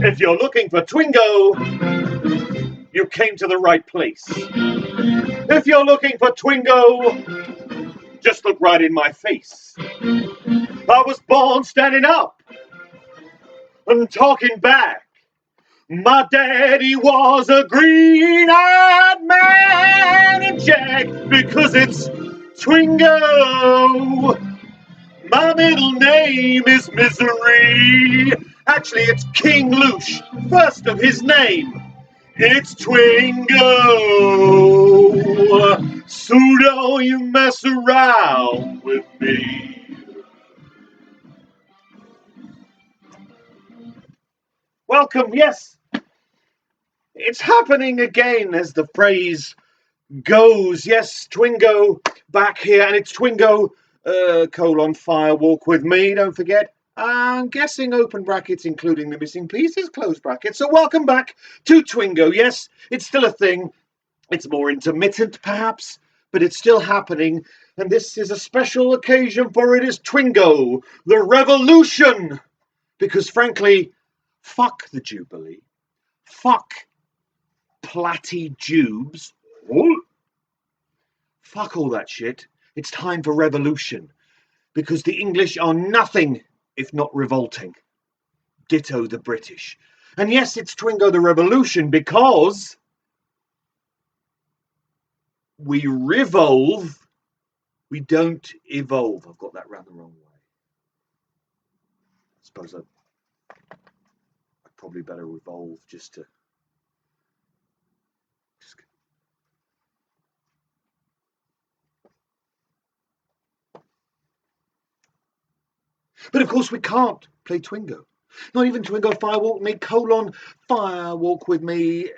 If you're looking for Twingo, you came to the right place. If you're looking for Twingo, just look right in my face. I was born standing up and talking back. My daddy was a green-eyed man in Jack because it's Twingo. My middle name is Misery. Actually, it's King Loosh, first of his name. It's Twingo. So don't you mess around with me. Welcome, yes. It's happening again, as the phrase goes. Yes, Twingo back here, and it's Twingo, fire walk with me, don't forget. I'm guessing open brackets, including the missing pieces, close brackets. So welcome back to Twingo. Yes, it's still a thing. It's more intermittent, perhaps, but it's still happening. And this is a special occasion, for it is Twingo The Revolution. Because frankly, fuck the Jubilee. Fuck platty-jubes. Fuck all that shit. It's time for revolution. Because the English are nothing if not revolting. Ditto the British. And yes, it's Twingo the Revolution because we revolve, we don't evolve. I've got that round the wrong way. I suppose I'd probably better revolve just to... But of course we can't play Twingo. Not even Twingo Firewalk me, Firewalk with me,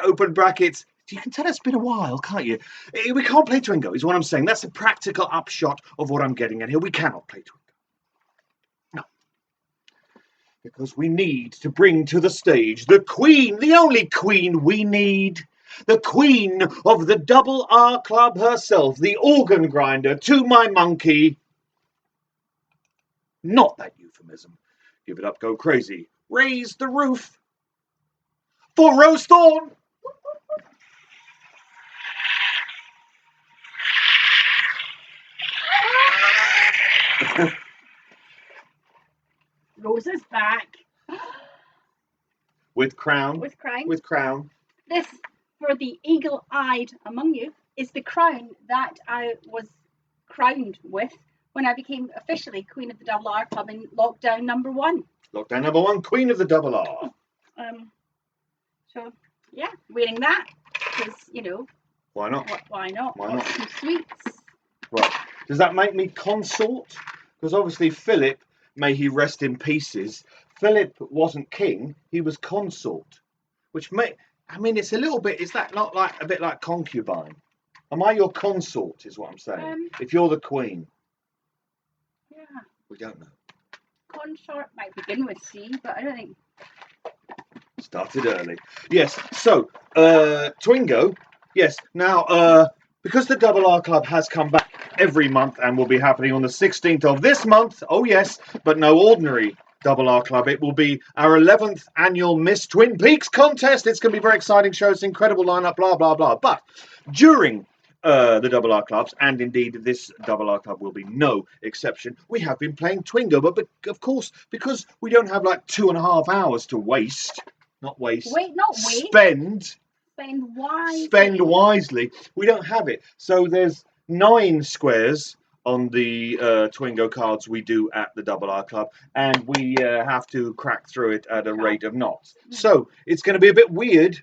open brackets. You can tell it's been a while, can't you? We can't play Twingo, is what I'm saying. That's a practical upshot of what I'm getting at here. We cannot play Twingo. No. Because we need to bring to the stage the queen, the only queen we need. The queen of the Double R Club herself, the organ grinder to my monkey. Not that euphemism. Give it up, go crazy. Raise the roof for Rose Thorn. Rose is back. With crown. With crown. With crown. This, for the eagle-eyed among you, is the crown that I was crowned with when I became officially Queen of the Double R Club in lockdown number 1. Lockdown number 1, Queen of the Double R. So, yeah, wearing that, because, you know. Why not? Why not? Why not? Some sweets. Right. Does that make me consort? Because obviously Philip may he rest in pieces, Philip wasn't king, he was consort. Which it's a little bit, is that not like a bit like concubine? Am I your consort, is what I'm saying? If you're the queen. Yeah. We don't know. Consort might begin with C, but I don't think. Started early. Yes, so, Twingo, yes, now, because the Double R Club has come back every month and will be happening on the 16th of this month, oh yes, but no ordinary Double R Club, it will be our 11th annual Miss Twin Peaks contest. It's going to be a very exciting show, it's an incredible lineup, blah, blah, blah. But during the Double R Clubs, and indeed this Double R Club will be no exception, we have been playing Twingo, but of course, because we don't have like 2.5 hours to waste, not waste, spend wisely, we don't have it. So there's 9 squares on the Twingo cards we do at the Double R Club, and we have to crack through it at a rate of knots. So it's going to be a bit weird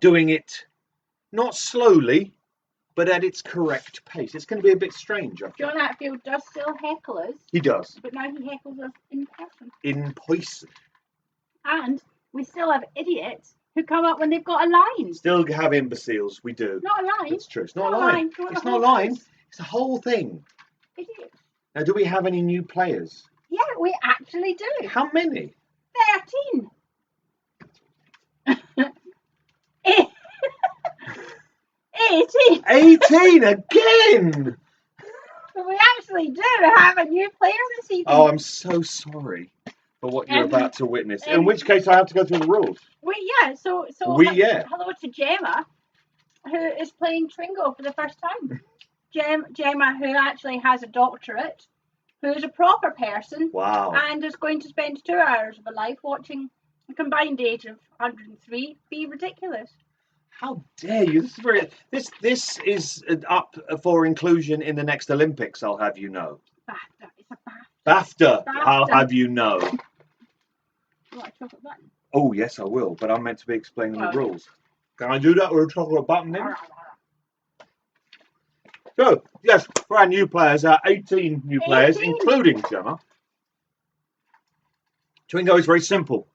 doing it not slowly, but at its correct pace. It's going to be a bit strange, I think. John Atfield does still heckle us. He does. But now he heckles us in person. In person. And we still have idiots who come up when they've got a line. Still have imbeciles, we do. Not a line. It's true. It's not a line. It's not a line. It's a whole thing. Idiots. Now, do we have any new players? Yeah, we actually do. How many? 13. 18. 18 again! But we actually do have a new player this evening. Oh, I'm so sorry for what you're about to witness. In which case, I have to go through the rules. So hello to Gemma, who is playing Twingo for the first time. Gemma, who actually has a doctorate, who is a proper person. Wow. And is going to spend 2 hours of her life watching a combined age of 103 be ridiculous. How dare you? This is up for inclusion in the next Olympics, I'll have you know. BAFTA. It's a BAFTA. I'll have you know. You want a chocolate button? Oh, yes, I will, but I'm meant to be explaining the rules. Can I do that with a chocolate button then? So, yes, for our new players, 18 new players, including Gemma. Twingo is very simple,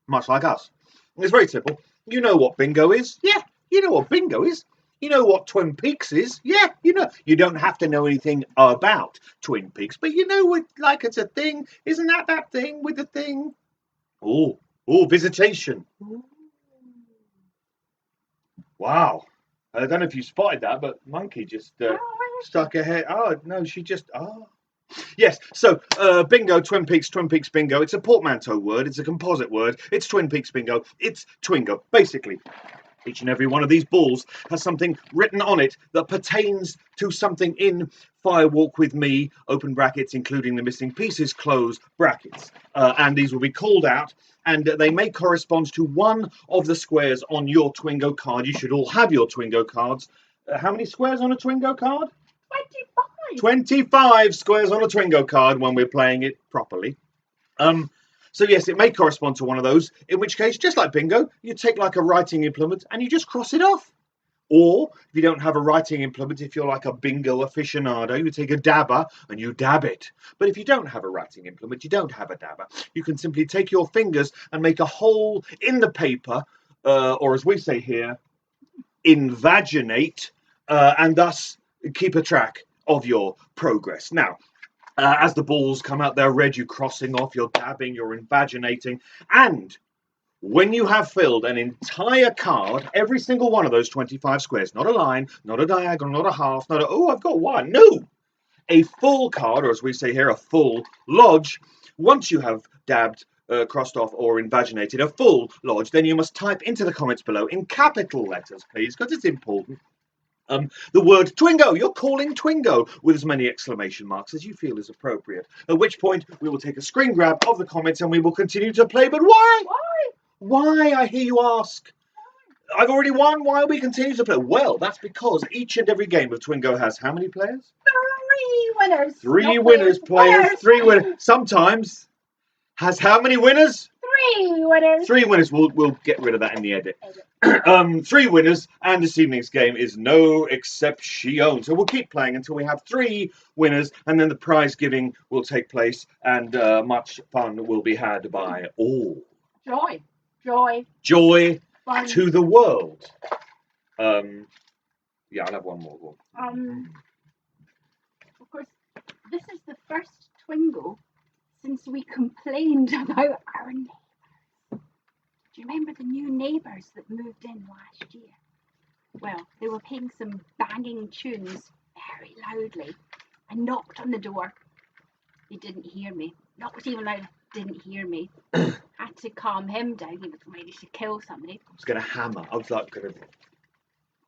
much like us. It's very simple. You know what bingo is? Yeah, you know what bingo is. You know what Twin Peaks is? Yeah, you know. You don't have to know anything about Twin Peaks, but you know what, like it's a thing. Isn't that thing with the thing? Oh, visitation. Wow. I don't know if you spotted that, but Monkey just stuck her head. Oh, no, she just... Oh. Yes, so bingo, Twin Peaks bingo. It's a portmanteau word. It's a composite word. It's Twin Peaks bingo. It's Twingo. Basically, each and every one of these balls has something written on it that pertains to something in Fire Walk With Me, open brackets, including the missing pieces, close brackets. And these will be called out, and they may correspond to one of the squares on your Twingo card. You should all have your Twingo cards. How many squares on a Twingo card? 25 squares on a Twingo card when we're playing it properly. So yes, it may correspond to one of those, in which case, just like bingo, you take like a writing implement and you just cross it off. Or if you don't have a writing implement, if you're like a bingo aficionado, you take a dabber and you dab it. But if you don't have a writing implement, you don't have a dabber, you can simply take your fingers and make a hole in the paper, or as we say here, invaginate, and thus keep a track of your progress. Now, as the balls come out, they're red, you're crossing off, you're dabbing, you're invaginating, and when you have filled an entire card, every single one of those 25 squares, not a line, not a diagonal, not a half, not a, oh, I've got one, no! A full card, or as we say here, a full lodge, once you have dabbed, crossed off, or invaginated a full lodge, then you must type into the comments below, in capital letters, please, because it's important, the word Twingo. You're calling Twingo with as many exclamation marks as you feel is appropriate. At which point we will take a screen grab of the comments and we will continue to play. But why? Why, I hear you ask? I've already won. Why are we continuing to play? Well, that's because each and every game of Twingo has how many players? 3 winners. 3 winners, players. 3 winners. Sometimes has how many winners? 3 winners. 3 winners. We'll get rid of that in the edit. 3 winners, and this evening's game is no exception. So we'll keep playing until we have 3 winners, and then the prize giving will take place, and much fun will be had by all. Joy Fun. to the world. Yeah, I'll have one more. Of course, this is the first Twingo since we complained about our neighbours. Do you remember the new neighbours that moved in last year? Well, they were playing some banging tunes very loudly. I knocked on the door. They didn't hear me. Knocked even louder, didn't hear me. Had to calm him down. He was ready to kill somebody. I was going to hammer. I was like, going to...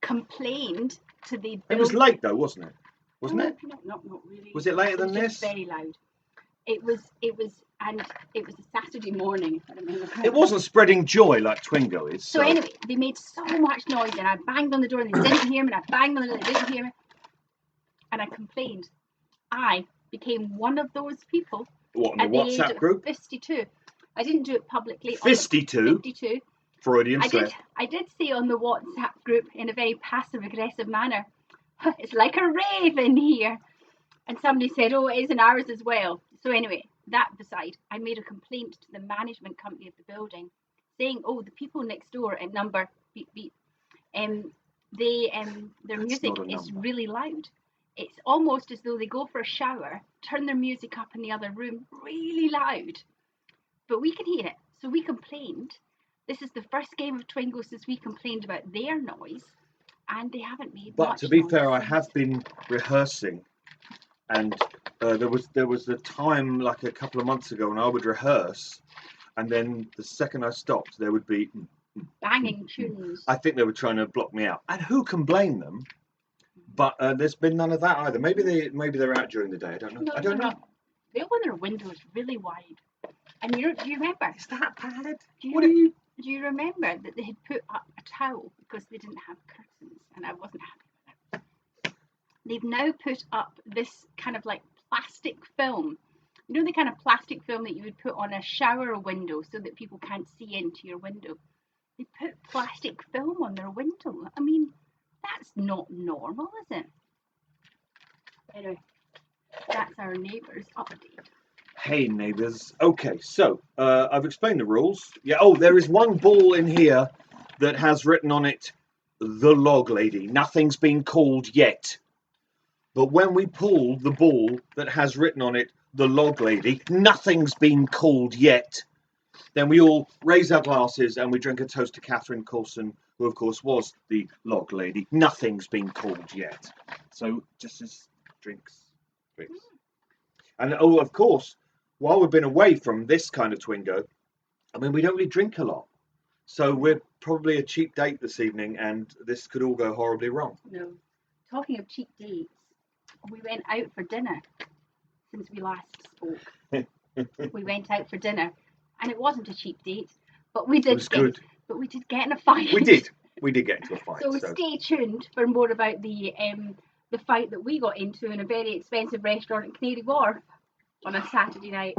Complained to the... It was late though, wasn't it? Wasn't it? No, not really. Was it later than It was this? just very loud. It was a Saturday morning, if I remember correctly. It wasn't spreading joy like Twingo is. So anyway, they made so much noise, and I banged on the door, and they didn't hear me, and I banged on the door, and they didn't hear me, and I complained. I became one of those people. What, in the at the WhatsApp age group? Of 52. I didn't do it publicly. 52? 52. Freudian slip. I did say on the WhatsApp group in a very passive-aggressive manner, it's like a rave in here. And somebody said, oh, it is in ours as well. So anyway, that beside, I made a complaint to the management company of the building, saying, oh, the people next door at number beep beep, their music is really loud. It's almost as though they go for a shower, turn their music up in the other room really loud, but we can hear it. So we complained. This is the first game of Twingo since we complained about their noise, and they haven't made much But to be noise fair, I since. have been rehearsing, and there was a time like a couple of months ago when I would rehearse, and then the second I stopped, there would be banging tunes. I think they were trying to block me out, and who can blame them? But there's been none of that either. Maybe they're out during the day. I don't know. No, I don't know. They open their windows really wide. And do you remember? Is that valid? Do you remember that they had put up a towel because they didn't have curtains, and I wasn't happy with it. They've now put up this kind of like plastic film. You know, the kind of plastic film that you would put on a shower window so that people can't see into your window. They put plastic film on their window. I mean, that's not normal, is it? Anyway, that's our neighbours update. Hey neighbours. Okay, so I've explained the rules. Yeah. Oh, there is one ball in here that has written on it, "The Log Lady." Nothing's been called yet. But when we pull the ball that has written on it, "The Log Lady," nothing's been called yet. Then we all raise our glasses and we drink a toast to Catherine Coulson, who of course was the Log Lady. Nothing's been called yet. So just as drinks. And oh, of course, while we've been away from this kind of Twingo, I mean, we don't really drink a lot. So we're probably a cheap date this evening, and this could all go horribly wrong. No. Talking of cheap dates, we went out for dinner since we last spoke. We went out for dinner, and it wasn't a cheap date, but we did get in a fight. We did get into a fight. So stay tuned for more about the fight that we got into in a very expensive restaurant in Canary Wharf on a Saturday night.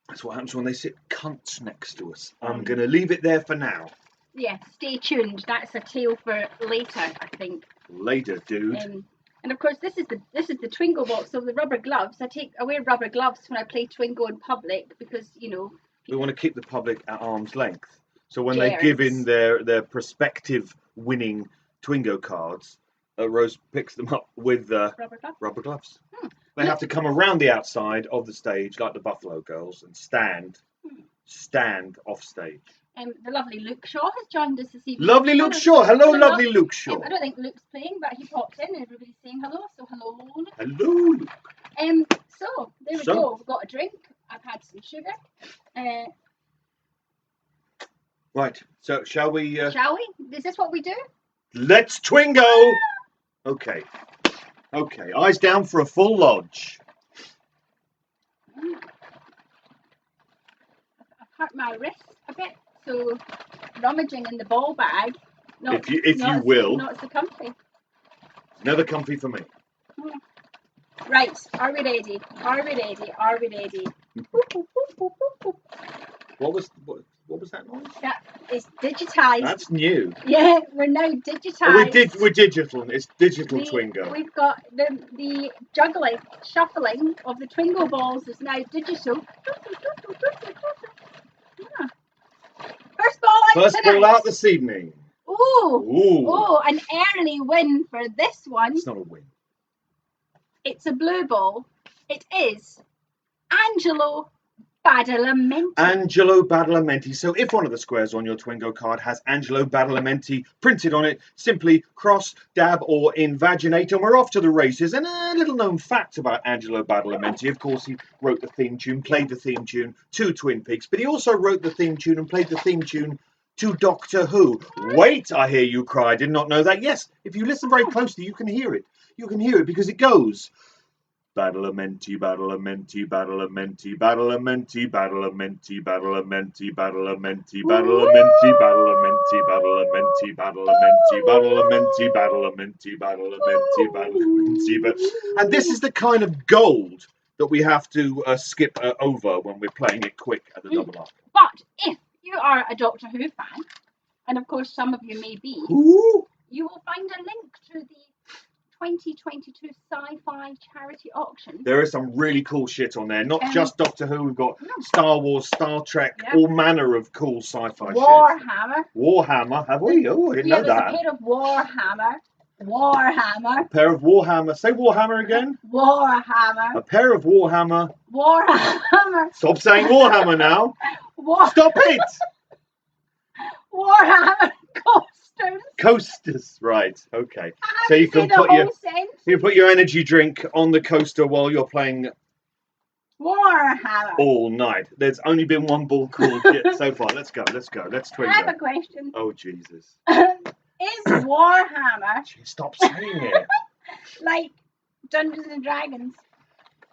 That's what happens when they sit cunts next to us. I'm going to leave it there for now. Yeah, stay tuned. That's a tale for later, I think. Later, dude. And of course, this is the Twingo box. So the rubber gloves. I wear rubber gloves when I play Twingo in public because, you know, we want to keep the public at arm's length. So when they give in their prospective winning Twingo cards, Rose picks them up with rubber gloves. They have to come around the outside of the stage like the Buffalo Girls and stand off stage. The lovely Luke Shaw has joined us this evening. Lovely Luke Shaw. Hello, lovely Luke Shaw. I don't think Luke's playing, but he popped in and everybody's saying hello. So hello, Luke. Hello, Luke. So there we go. We've got a drink. I've had some sugar. Right. So shall we? Shall we? Is this what we do? Let's Twingo. Okay. Okay. Eyes down for a full lodge. I've hurt my wrist a bit, so rummaging in the ball bag. If you will. Not so comfy. Never comfy for me. Right. Are we ready? Are we ready? Are we ready? What was that noise? That is digitised. That's new. Yeah, we're now digitised. Oh, we're digital. It's digital Twingo. We've got the juggling, shuffling of the Twingo balls is now digital. Yeah. First ball out this evening. Oh, an early win for this one. It's not a win. It's a blue ball. It is Angelo Badalamenti. Angelo Badalamenti. So if one of the squares on your Twingo card has Angelo Badalamenti printed on it, simply cross, dab, or invaginate, and we're off to the races. And a little known fact about Angelo Badalamenti, of course, he wrote the theme tune, played the theme tune to Twin Peaks, but he also wrote the theme tune and played the theme tune to Doctor Who. Wait, I hear you cry. I did not know that. Yes, if you listen very closely, you can hear it. You can hear it because it goes... Badalamenti, Badalamenti, Badalamenti, Badalamenti, Badalamenti, Badalamenti, Badalamenti, Badalamenti, Badalamenti, Badalamenti, Badalamenti, Badalamenti, Badalamenti, Badalamenti, Badalamenti. And this is the kind of gold that we have to skip over when we're playing it quick at the double arc. But if you are a Doctor Who fan, and of course some of you may be, you will find a link to the 2022 sci-fi charity auction. There is some really cool shit on there. Not just Doctor Who. We've got Star Wars, Star Trek, all manner of cool sci-fi shit. Warhammer. Have we? Oh, I didn't know that. There's a pair of Warhammer. A pair of Warhammer. Say Warhammer again. Warhammer. A pair of Warhammer. Warhammer. Stop saying Warhammer now. Stop it. Warhammer coasters. Right, okay. So you can put your energy drink on the coaster while you're playing Warhammer all night. There's only been one ball called so far. Let's go. Let's Twingo. I have a question. Oh Jesus. Is Warhammer Stop saying it. like Dungeons and Dragons?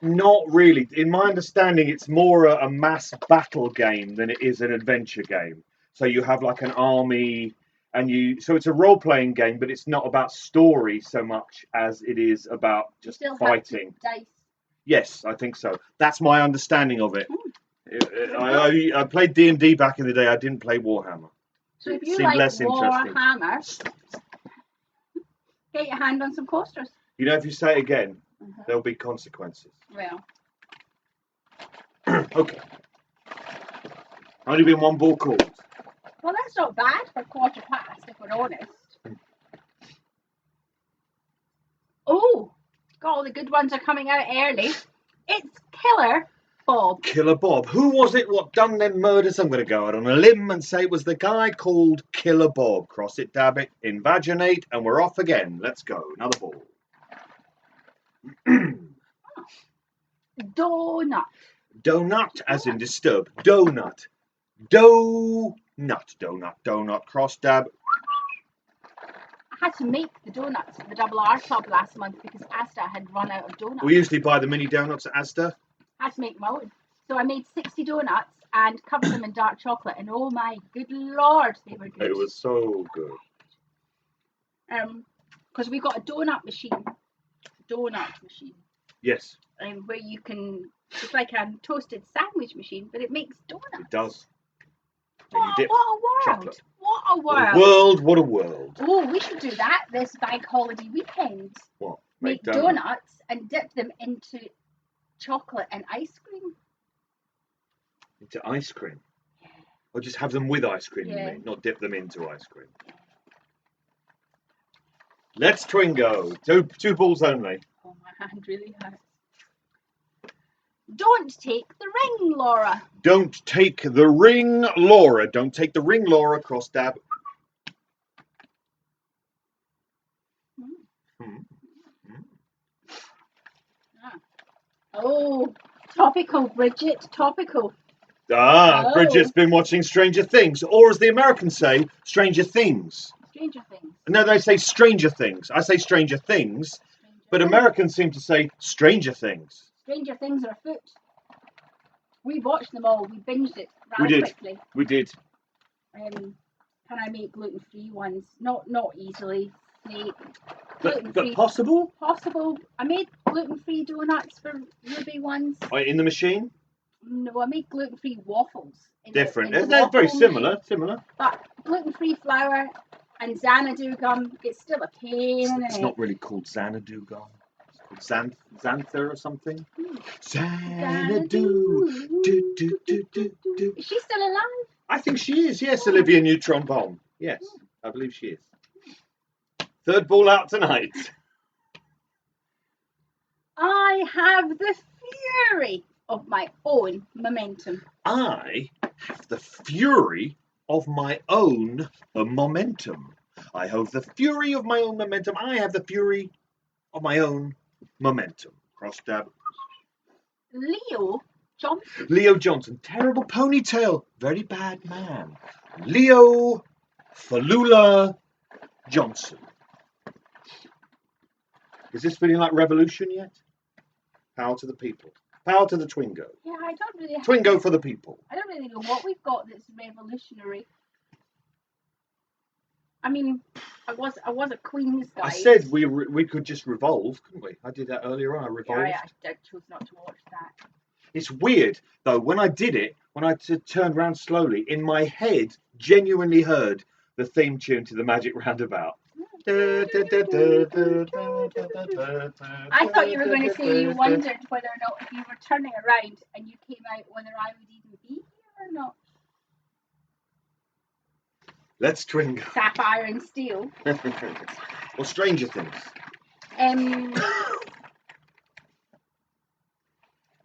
Not really. In my understanding, it's more a mass battle game than it is an adventure game. So you have like an army. So it's a role-playing game, but it's not about story so much as it is about just fighting. Dice. Yes, I think so. That's my understanding of it. I played D&D back in the day. I didn't play Warhammer. So if you like Warhammer, get your hand on some coasters. You know, if you say it again, there'll be consequences. Well. Okay. Only been one ball called. Well, that's not bad for quarter past, if we're honest. Oh, God, all the good ones are coming out early. It's Killer Bob. Killer Bob. Who was it? What done them murders? I'm going to go out on a limb and say it was the guy called Killer Bob. Cross it, dab it, invaginate, and we're off again. Let's go. Another ball. Donut. Donut, as in disturb. Donut. Donut, cross dab. I had to make the donuts for the Double R Club last month because Asda had run out of donuts. We usually buy the mini donuts at Asda. I had to make my own. So I made 60 donuts and covered them in dark chocolate, and oh my good Lord, they were good. It was so good. Because we got a donut machine. Yes. Where you can, it's like a toasted sandwich machine, but it makes donuts. It does. What a world! Chocolate. What a world! What a world! Oh, we should do that this bank holiday weekend. What? Make donuts and dip them into chocolate and ice cream. Into ice cream? Yeah. Or just have them with ice cream, yeah. You mean? Not dip them into ice cream. Let's Twingo. Two balls only. Oh, my hand really hurts. Don't take the ring, Laura. Don't take the ring, Laura. Don't take the ring, Laura. Cross dab. Oh, topical, Bridget. Topical. Bridget's been watching Stranger Things. Or as the Americans say, Stranger Things. Stranger Things. No, they say Stranger Things. I say Stranger Things. But Americans seem to say Stranger Things. Stranger Things are afoot. We watched them all. We binged it quickly. We did. Can I make gluten-free ones? Not easily. But possible? Possible. I made gluten-free donuts for Ruby once. In the machine? No, I made gluten-free waffles. Different. In the They're very waffle similar. machine. Similar. But gluten-free flour and Xanadu gum, it's still a pain in the It's neck. not really called Xanadu gum. It's called Xanther or something. Xanadu. Do, do, do, do, do. Is she still alive? I think she is. Yes, Olivia Neutron-Bomb. Yes, I believe she is. Third ball out tonight. I have the fury of my own momentum. I have the fury of my own momentum. I have the fury of my own momentum. I have the fury of my own momentum. Cross dab. Leo Johnson. Leo Johnson. Terrible ponytail. Very bad man. Leo Falula Johnson. Is this feeling like revolution yet? Power to the people. Power to the Twingo. Yeah, I don't really. Twingo for the people. I don't really know what we've got that's revolutionary. I mean, I was a Queen's guy. I said we could just revolve, couldn't we? I did that earlier on. I revolved. Yeah, I chose not to watch that. It's weird though. When I did it, when I turned around slowly, in my head, genuinely heard the theme tune to the Magic Roundabout. I thought you were going to say you wondered whether or not if you were turning around and you came out whether I would even be here or not. Let's twingo. Sapphire and steel. Or Stranger Things.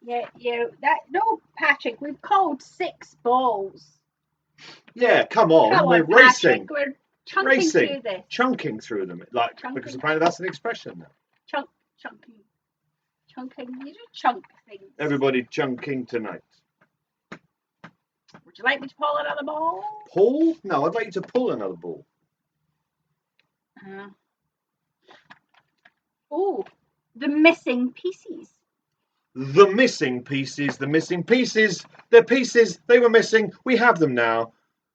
Yeah. No, Patrick. We've called 6 balls. Yeah, come on. Come We're on, racing. Patrick, we're chunking through this. Chunking through them, because apparently that's an expression now. Chunking. You do chunk things. Everybody chunking tonight. Would you like me to pull another ball? Pull? No, I'd like you to pull another ball. Oh, the missing pieces. The missing pieces. They're pieces. They were missing. We have them now.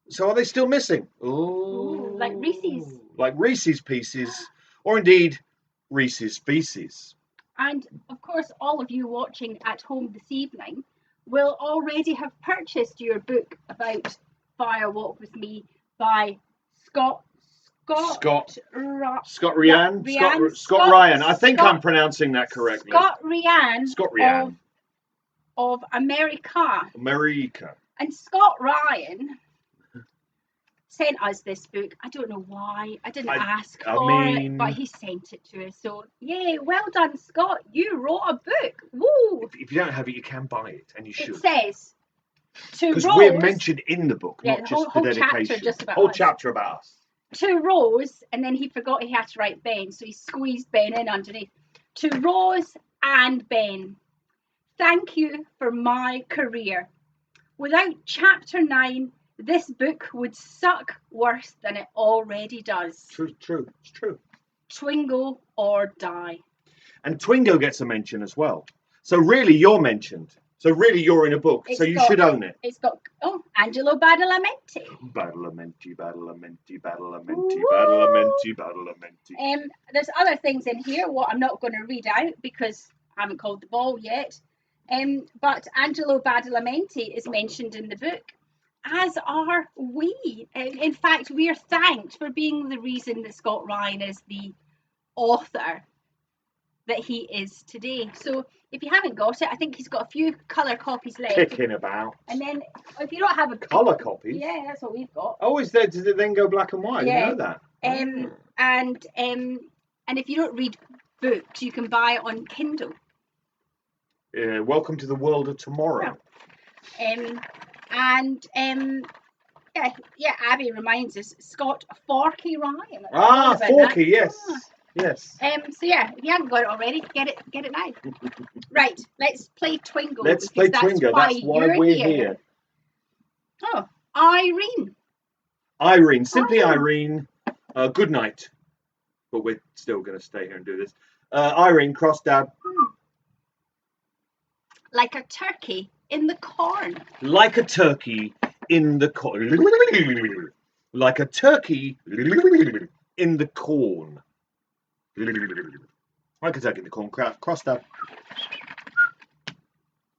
So are they still missing? Ooh, like Reese's. Like Reese's Pieces. Or indeed, Reese's Feces. And, of course, all of you watching at home this evening will already have purchased your book about Fire Walk With Me by Scott Ryan. I think I'm pronouncing that correctly. Scott Ryan. Of America. And Scott Ryan sent us this book. I don't know why. I didn't ask for it, but he sent it to us. So, yay, well done, Scott. You wrote a book. Woo! If you don't have it, you can buy it, and you should. It says, to Rose... Because we're mentioned in the book, not just the dedication. Whole chapter about us. To Rose, and then he forgot he had to write Ben, so he squeezed Ben in underneath. To Rose and Ben, thank you for my career. Without chapter 9, this book would suck worse than it already does. True. It's true. Twingo or die. And Twingo gets a mention as well. So really, you're mentioned. So really, you're in a book. So you should own it. It's got, Angelo Badalamenti. Badalamenti. There's other things in here, what I'm not going to read out because I haven't called the ball yet. But Angelo Badalamenti is mentioned in the book, as are we. In fact, we are thanked for being the reason that Scott Ryan is the author that he is today. So if you haven't got it, I think he's got a few colour copies left. Kicking about. And then if you don't have a colour copies, yeah, that's what we've got. Oh, does it then go black and white? Yeah. You know that. And if you don't read books, you can buy it on Kindle. Welcome to the world of tomorrow. Yeah, Abby reminds us, Scott Forky Ryan. Forky, yes. Yes. So yeah, if you haven't got it already, get it now. Right, let's play Twingo. Let's play Twingo. That's why we're here. Oh, Irene. Simply Irene. Good night. But we're still going to stay here and do this. Irene, cross dab. Like a turkey in the corn. Like a turkey in the corn. Like a turkey in the corn. Like a turkey in the corn. Cross dab.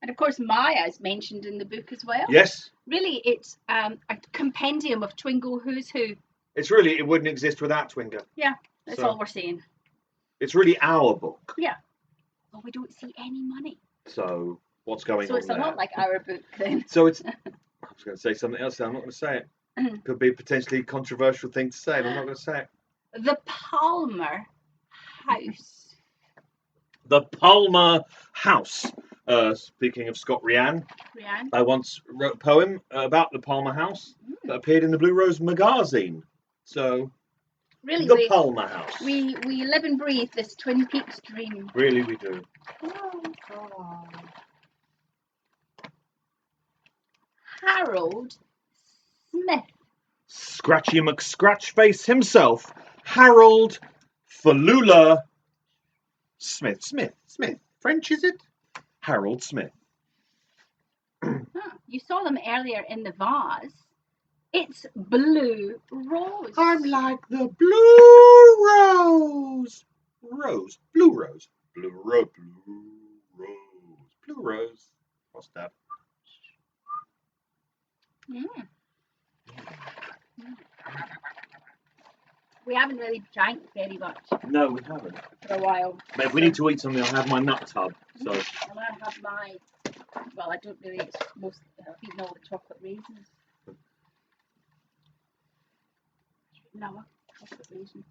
And of course, Maya is mentioned in the book as well. Yes. Really, it's a compendium of Twingo Who's Who. It's really, it wouldn't exist without Twingo. Yeah, that's all we're saying. It's really our book. Yeah. Well, we don't see any money. So what's going on So it's a lot like our book then. So it's, I was going to say something else, I'm not going to say it. Could be a potentially controversial thing to say, but I'm not going to say it. The Palmer House. The Palmer House. Speaking of Scott Ryan, I once wrote a poem about the Palmer House that appeared in the Blue Rose magazine. So, really, the Palmer House. We live and breathe this Twin Peaks dream. Really, we do. Oh, God. Harold Smith. Scratchy McScratchface himself, Harold Falula Smith. French, is it? Harold Smith. You saw them earlier in the vase. It's Blue Rose. I'm like the Blue Rose. Blue Rose. What's that? We haven't really drank very much. No, we haven't. For a while. But if we need to eat something, I'll have my nut tub. So. I'm going to have my, well, I don't really, it's most, I've eaten all the chocolate raisins. No, chocolate raisin.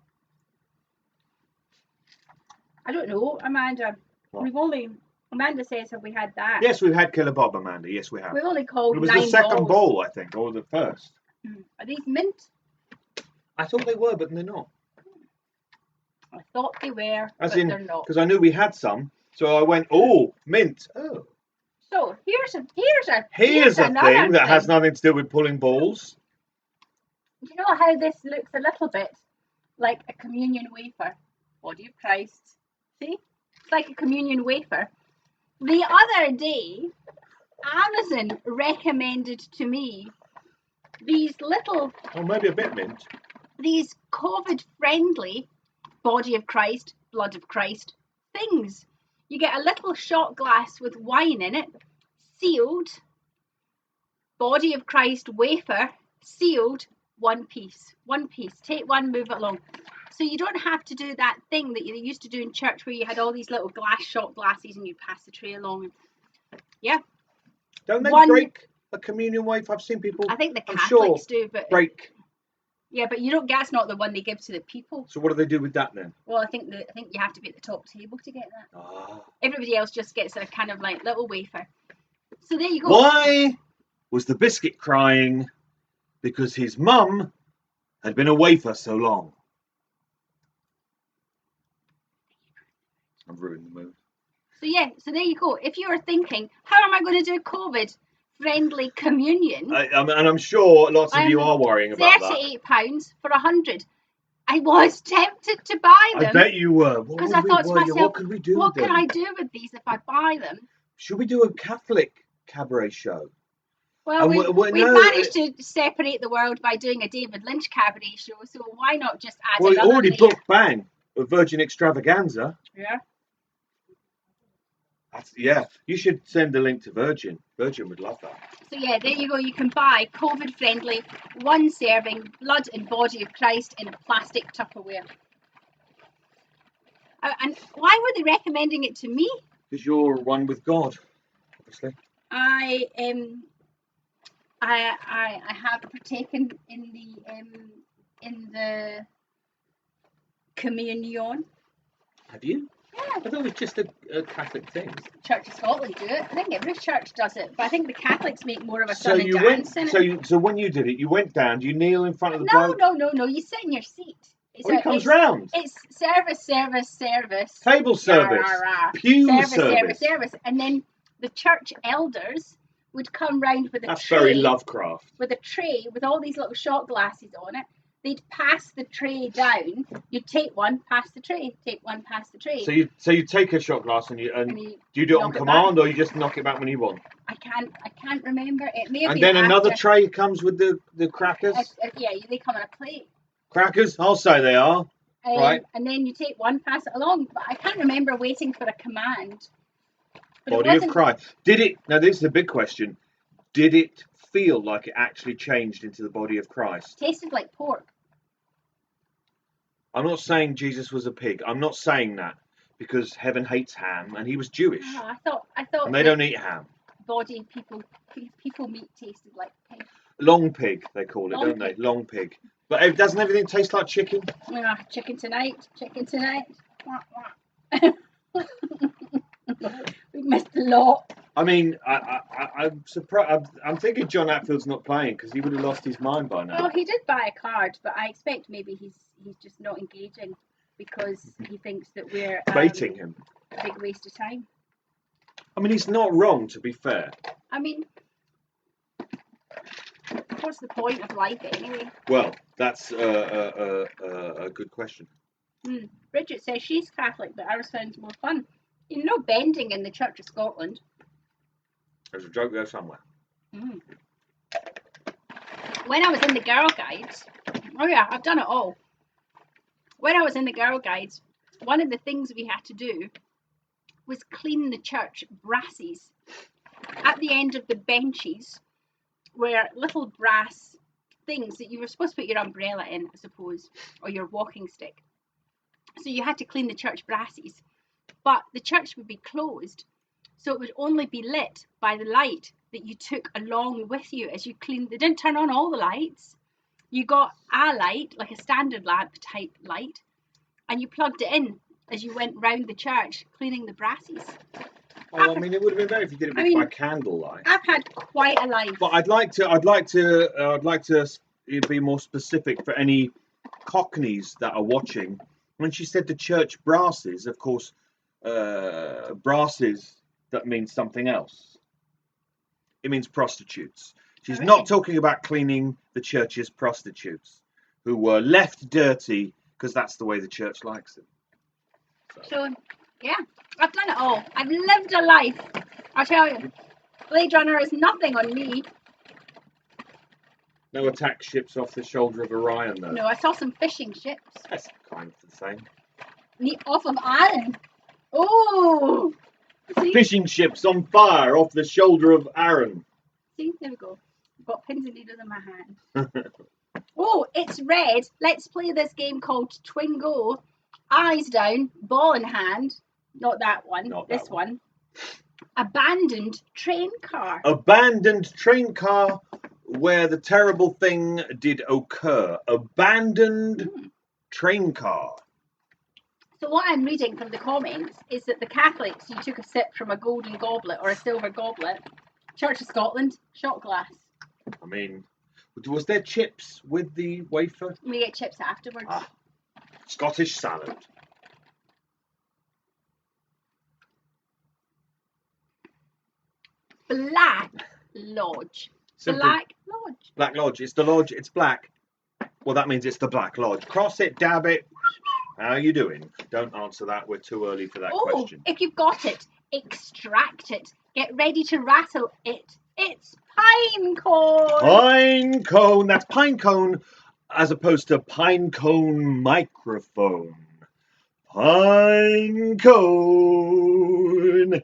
I don't know, Amanda. What? Amanda says, have we had that? Yes, we've had Killer Bob, Amanda. Yes, we have. We've only called 9 balls. It was the second balls. bowl, I think, or the first. Are these mint? I thought they were, but they're not. I thought they were, but they're not. Because I knew we had some, so I went, oh, mint. Oh. So here's a thing that has nothing to do with pulling balls. Do you know how this looks a little bit like a communion wafer? Body of Christ. See? It's like a communion wafer. The other day, Amazon recommended to me these little... Oh, maybe a bit mint. These COVID-friendly Body of Christ, Blood of Christ things. You get a little shot glass with wine in it, sealed, Body of Christ wafer, sealed, one piece. Take one, move it along. So you don't have to do that thing that you used to do in church where you had all these little glass shot glasses and you pass the tray along. Yeah. Don't they break a communion wafer? I've seen people. I think the Catholics do, but break. Yeah, but you don't. That's not the one they give to the people. So what do they do with that then? Well, I think you have to be at the top table to get that. Ah. Everybody else just gets a kind of like little wafer. So there you go. Why was the biscuit crying? Because his mum had been away for so long. I've ruined the mood. So yeah, so there you go. If you are thinking, how am I going to do COVID-friendly communion? And I'm sure lots of you are worrying about that. £38 for 100. I was tempted to buy them. I bet you were. Because I thought to myself, what could we do what with them? can I do with these if I buy them? Should we do a Catholic cabaret show? Well, we managed to separate the world by doing a David Lynch cabaret show, so why not just add another we already layer? booked Bang, a Virgin Extravaganza. Yeah. Yeah, you should send the link to Virgin. Virgin would love that. So yeah, there you go. You can buy COVID-friendly, one serving, blood and body of Christ in a plastic Tupperware. And why were they recommending it to me? Because you're one with God, obviously. I have partaken in the communion. Have you? Yeah. I thought it was just a Catholic thing. Church of Scotland do it. I think every church does it, but I think the Catholics make more of a song and dance in it. So when you did it, you went down. Do you kneel in front of the No, boat? no. You sit in your seat. It comes round. It's service. Table service. Rah, rah, rah. Pew service. And then the church elders would come round with a That's tray. very Lovecraft. With a tray with all these little shot glasses on it. They'd pass the tray down. You'd take one, pass the tray. Take one, pass the tray. So you take a shot glass and do you do it on command or you just knock it back when you want? I can't remember. It may have and been then another after. Tray comes with the crackers. Yeah, they come on a plate. Crackers, I'll say they are. Right. And then you take one, pass it along. But I can't remember waiting for a command. But it Body of wasn't. Christ. Did it? Now this is a big question. Did it feel like it actually changed into the body of Christ? Tasted like pork. I'm not saying Jesus was a pig. I'm not saying that because heaven hates ham, and he was Jewish, Oh, I thought and they don't eat ham. body people meat tasted like pig. Long pig, they call it, Long don't pig. they? Long pig. But doesn't everything taste like chicken? Chicken tonight. Wah, wah. We missed a lot. I mean, I'm surprised. I'm thinking John Atfield's not playing because he would have lost his mind by now. Oh, he did buy a card, but I expect maybe he's just not engaging because he thinks that we're Baiting him. a big waste of time. I mean, he's not wrong, to be fair. I mean, what's the point of life anyway? Well, that's a good question. Bridget says she's Catholic, but ours sounds more fun. You know, bending in the Church of Scotland. There's a joke there somewhere. When I was in the Girl Guides, oh yeah, I've done it all. When I was in the Girl Guides, one of the things we had to do was clean the church brasses. At the end of the benches were little brass things that you were supposed to put your umbrella in, I suppose, or your walking stick. So you had to clean the church brasses. But the church would be closed, so it would only be lit by the light that you took along with you as you cleaned. They didn't turn on all the lights. You got a light, like a standard lamp type light, and you plugged it in as you went round the church cleaning the brasses. Oh, I mean, it would have been better if you did it by candlelight. I've had quite a life. But I'd like to be more specific for any Cockneys that are watching. When she said the church brasses, of course, brasses, that means something else. It means prostitutes. She's not talking about cleaning the church's prostitutes who were left dirty because that's the way the church likes them. So, yeah, I've done it all. I've lived a life. I tell you, Blade Runner is nothing on me. No attack ships off the shoulder of Orion, though. No, I saw some fishing ships. That's kind of the same. Off of Iron. Oh! See? Fishing ships on fire off the shoulder of Aaron. See, there we go. I've got pins and needles in my hand. Oh, it's red. Let's play this game called Twingo. Eyes down, ball in hand. Not that one. Not this that one. one. Abandoned train car. Abandoned train car where the terrible thing did occur. Abandoned train car. So what I'm reading from the comments is that the Catholics, you took a sip from a golden goblet or a silver goblet. Church of Scotland, shot glass. I mean, was there chips with the wafer? We get chips afterwards. Scottish salad. Black Lodge. Simple. Black Lodge. Black Lodge. It's the lodge. It's black. Well, that means it's the Black Lodge. Cross it, dab it. How are you doing? Don't answer that. We're too early for that question. If you've got it, extract it. Get ready to rattle it. It's pine cone. Pine cone. That's pine cone as opposed to pine cone microphone. Pine cone.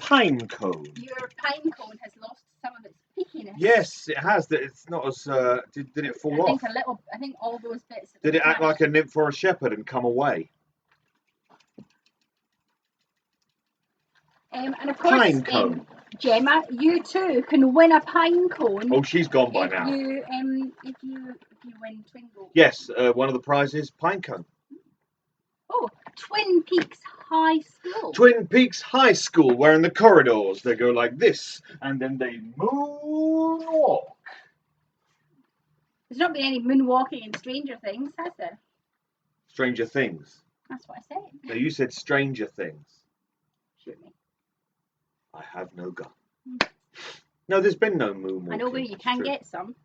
Pine cone. Your pine cone has lost some of its pickiness. Yes, it has. It's not as. Did it fall off? I think all those bits. Did it act like a nymph or a shepherd and come away? And of course, pine cone. Gemma, you too can win a pine cone. Oh, she's gone by now. If you win Twingo. Yes, one of the prizes, pine cone. Oh, Twin Peaks High School. Twin Peaks High School, where in the corridors they go like this, and then they moonwalk. There's not been any moonwalking in Stranger Things, has there? Stranger Things. That's what I said. No, you said Stranger Things. Shoot me. I have no gun. No, there's been no moonwalking. I know where you can get some.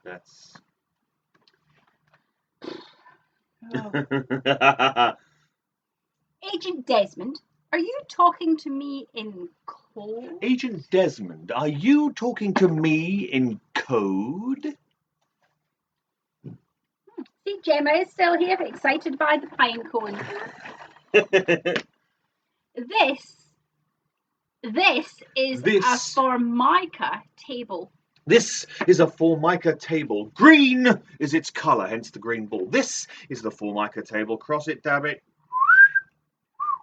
That's. Oh. Agent Desmond, are you talking to me in code? Agent Desmond, are you talking to me in code? See, Gemma is still here, excited by the pine cone. This This is a Formica table. This is a Formica table. Green is its colour, hence the green ball. This is the Formica table. Cross it, dab it.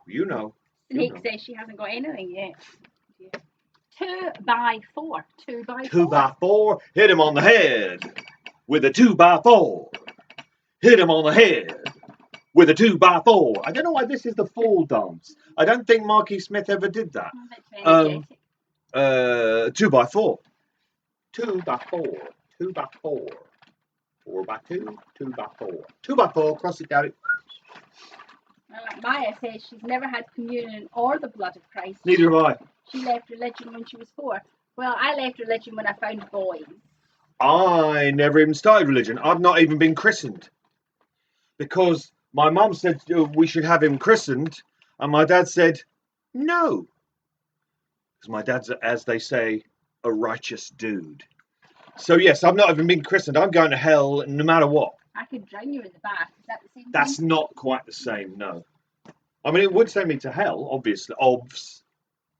You know. Snake says she hasn't got anything yet. 2 by 4. 2 by 4. 2 by 4. Hit him on the head with a 2 by 4. Hit him on the head with a 2 by 4. I don't know why this is the fall dance. I don't think Marky Smith ever did that. 2 by 4. 2 by 4. 2 by 4. 4 by 2. 2 by 4. 2 by 4. Cross it down. Maya says she's never had communion or the blood of Christ. Neither have I. She left religion when she was 4. Well, I left religion when I found boys. I never even started religion. I've not even been christened. Because my mum said we should have him christened, and my dad said no. Because my dad's, as they say, a righteous dude. So yes, I've not even been christened. I'm going to hell no matter what. I could drown you in the bath. Is that the same thing? That's not quite the same, no. I mean, it would send me to hell, obviously. Obvs.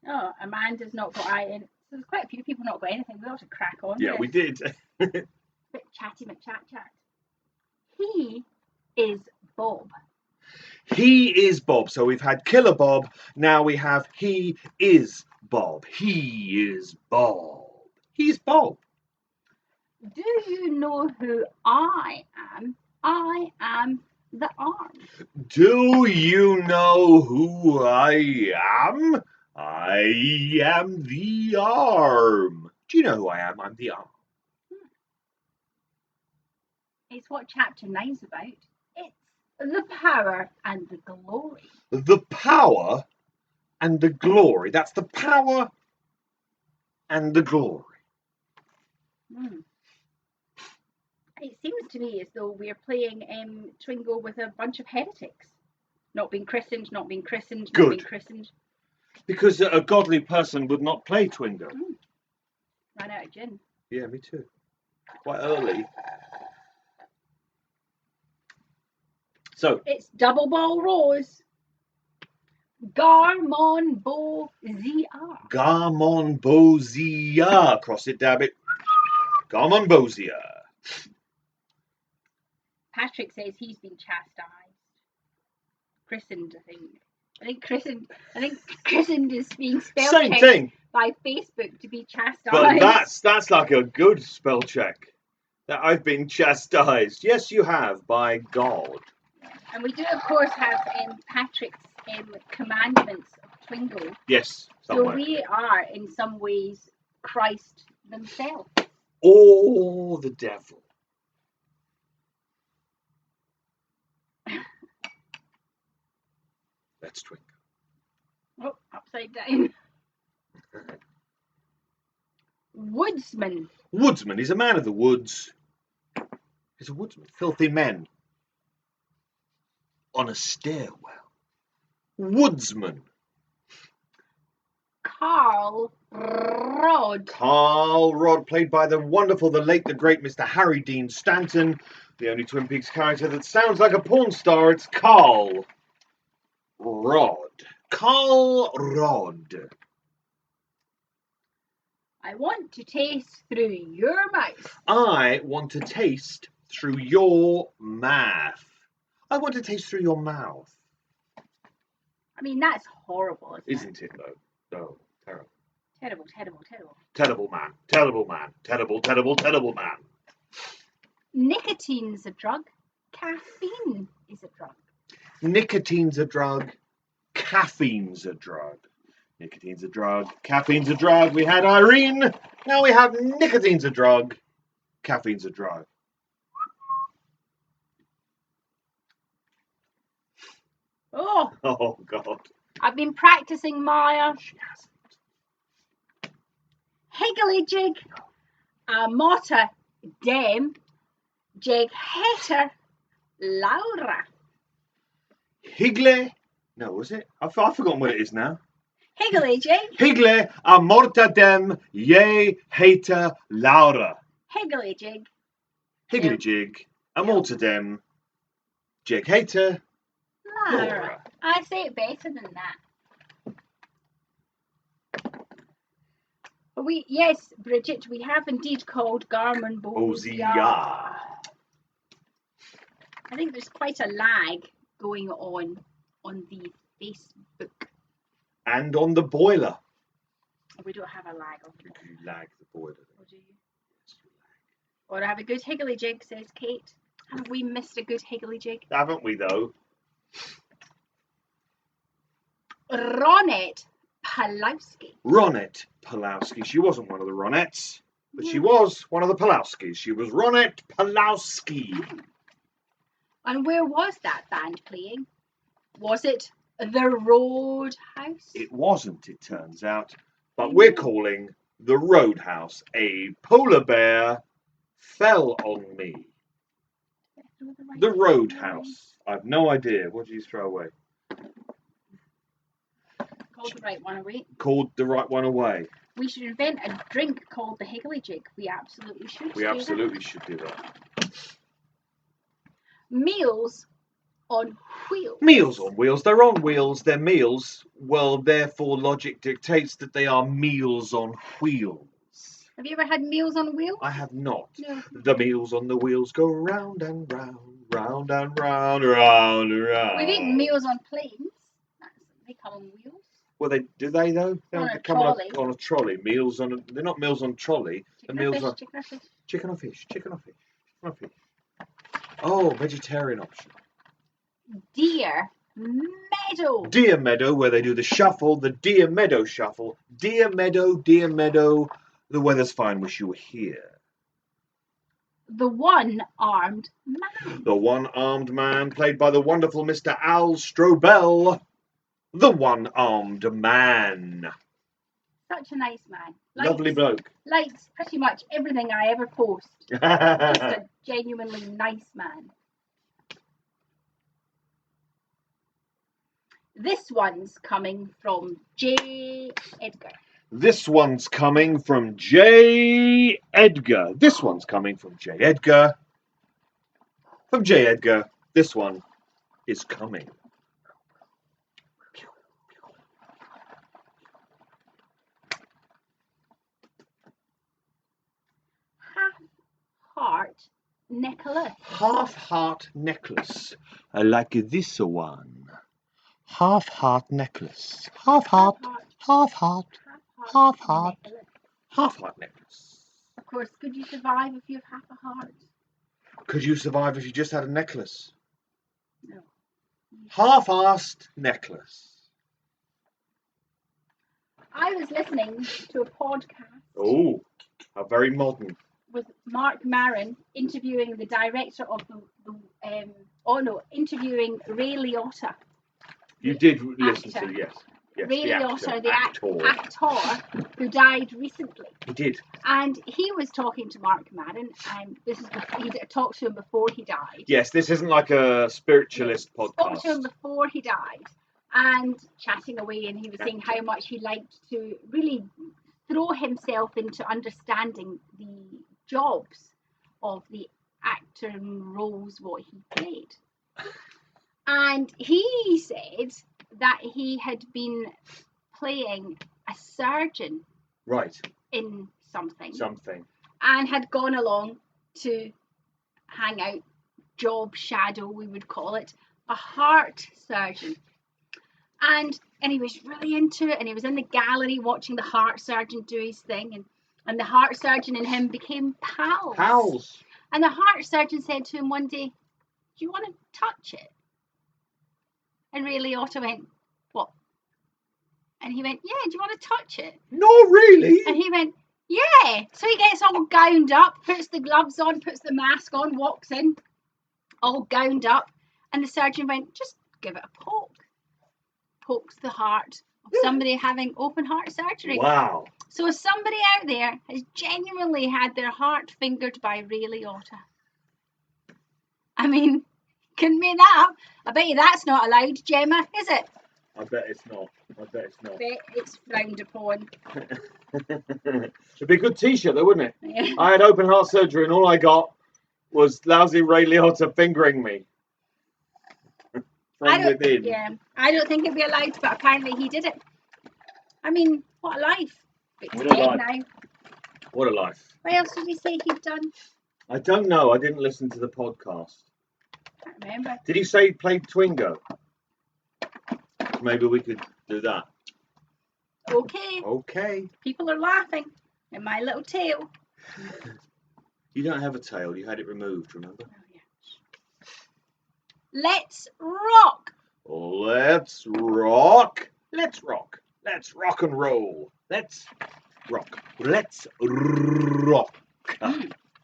Oh, Amanda's not got in. So there's quite a few people not got anything. We ought to crack on. Yeah, we did. Bit chatty McChat. He is Bob. He is Bob. So we've had Killer Bob. Now we have He is Bob. He is Bob. He's Bob. Do you know who I am? I am the arm. Do you know who I am? I am the arm. Do you know who I am? I'm the arm. It's what chapter 9's about. It's the power and the glory. The power and the glory. That's the power and the glory. It seems to me as though we're playing Twingo with a bunch of heretics. Not being christened, not being christened, Good. Not being christened. Because a godly person would not play Twingo. Ran out of gin. Yeah, me too. Quite early. So. It's double ball rose. Garmon Bozia. Garmon Bozia. Cross it, dab it. Garmon Bozia. Patrick says he's been chastised. Christened, I think. I think christened is being spell Same checked thing. by Facebook to be chastised. But that's like a good spell check. That I've been chastised. Yes, you have, by God. And we do, of course, have Patrick's commandments of Twingo. Yes. So Somewhere. we are, in some ways, Christ themselves. Or the devil. That's Twingo. Oh, upside down. Woodsman. Woodsman. He's a man of the woods. He's a woodsman. Filthy men. On a stairwell. Woodsman. Carl Rod. Carl Rod, played by the wonderful, the late, the great Mr. Harry Dean Stanton. The only Twin Peaks character that sounds like a porn star. It's Carl Rod. Carl Rod. I want to taste through your mouth. I want to taste through your mouth. I want to taste through your mouth. I mean, that's horrible, Isn't it, though? No, terrible. Terrible. Terrible man. Terrible man. Terrible man. Nicotine's a drug. Caffeine is a drug. Nicotine's a drug. Caffeine's a drug. Nicotine's a drug. Caffeine's a drug. We had Irene. Now we have nicotine's a drug. Caffeine's a drug. Oh, God. I've been practicing, Maya. She hasn't. Higgly jig. Motta dem. Jig heter. Laura. Higle. No, was it? I've forgotten what it is now. Higgly jig. Higle a morta dem ye hater Laura. Higgly jig. Higgly jig a morta dem jig hater Laura. I say it better than that. Yes, Bridget, we have indeed called Garmin Bozia. I think there's quite a lag going on the Facebook. And on the boiler. We don't have a lag on the boiler. You lag the boiler. Or do you? Yes, you lag. Or have a good higgly jig, says Kate. Have we missed a good higgly jig? Haven't we, though? Ronette Palowski. Ronette Palowski. She wasn't one of the Ronettes, but she was one of the Palowskis. She was Ronette Palowski. And where was that band playing? Was it the Roadhouse? It wasn't, it turns out. But we're calling the Roadhouse. A polar bear fell on me. The Roadhouse. I've no idea. What did you throw away? Called the right one away. Called the right one away. We should invent a drink called the Higgly Jig. We absolutely should. We absolutely should do that. Meals on wheels. Meals on wheels. They're on wheels. They're meals. Well, therefore, logic dictates that they are meals on wheels. Have you ever had meals on wheels? I have not. No. The meals on the wheels go round and round, round and round, round and round. We've eaten meals on planes. They come on wheels. Well, do they though? They On a come trolley. on a trolley. Meals on. They're not meals on trolley. Chicken They're or meals fish, on chicken or fish. chicken or fish. Chicken or fish. Chicken or fish. Oh, vegetarian option. Deer Meadow. Deer Meadow, where they do the shuffle, the Deer Meadow shuffle. Deer Meadow, Deer Meadow. The weather's fine. Wish you were here. The One-Armed Man. The one-armed man, played by the wonderful Mr. Al Strobel. The one-armed man. Such a nice man. Lovely bloke. Likes pretty much everything I ever post. Just a genuinely nice man. This one's coming from J. Edgar. This one's coming from J. Edgar. This one's coming from J. Edgar. From J. Edgar, this one is coming. Half-heart necklace. Half-heart necklace. I like this one. Half-heart necklace. Half-heart. Half-heart. Half-heart. Half-heart necklace. Of course, could you survive if you have half a heart? Could you survive if you just had a necklace? No. Half-assed necklace. I was listening to a podcast. Oh, how very modern. With Mark Maron interviewing the director of interviewing Ray Liotta. You did listen to, yes. Ray Liotta, the actor who died recently. He did. And he was talking to Mark Maron, and he talked to him before he died. Yes, this isn't like a spiritualist podcast. Spoke to him before he died, and chatting away, and he was saying how much he liked to really throw himself into understanding the jobs of the actor and roles what he played. And he said that he had been playing a surgeon, right, in something, and had gone along to hang out, job shadow, we would call it, a heart surgeon. And he was really into it, and he was in the gallery watching the heart surgeon do his thing, and the heart surgeon and him became pals. And the heart surgeon said to him one day, "Do you want to touch it?" And Ray Liotta went, "What?" And he went, "Yeah, do you want to touch it?" "No, really?" And he went, "Yeah." So he gets all gowned up, puts the gloves on, puts the mask on, walks in, all gowned up. And the surgeon went, "Just give it a poke." Pokes the heart of somebody having open heart surgery. Wow. So somebody out there has genuinely had their heart fingered by Ray Liotta. I mean, couldn't make that up. I bet you that's not allowed, Gemma, is it? I bet it's not. I bet it's frowned upon. It'd be a good t-shirt though, wouldn't it? Yeah. I had open heart surgery and all I got was lousy Ray Liotta fingering me. I don't think it'd be allowed, but apparently he did it. I mean, what a life. It's What a 10 life. now. What a life. What else did he say he'd done? I don't know. I didn't listen to the podcast. I can't remember. Did he say he played Twingo? Maybe we could do that. Okay. Okay. People are laughing at my little tail. You don't have a tail. You had it removed, remember? Oh, yeah. Let's rock. Let's rock. Let's rock. Let's rock and roll. Let's rock. Let's rock.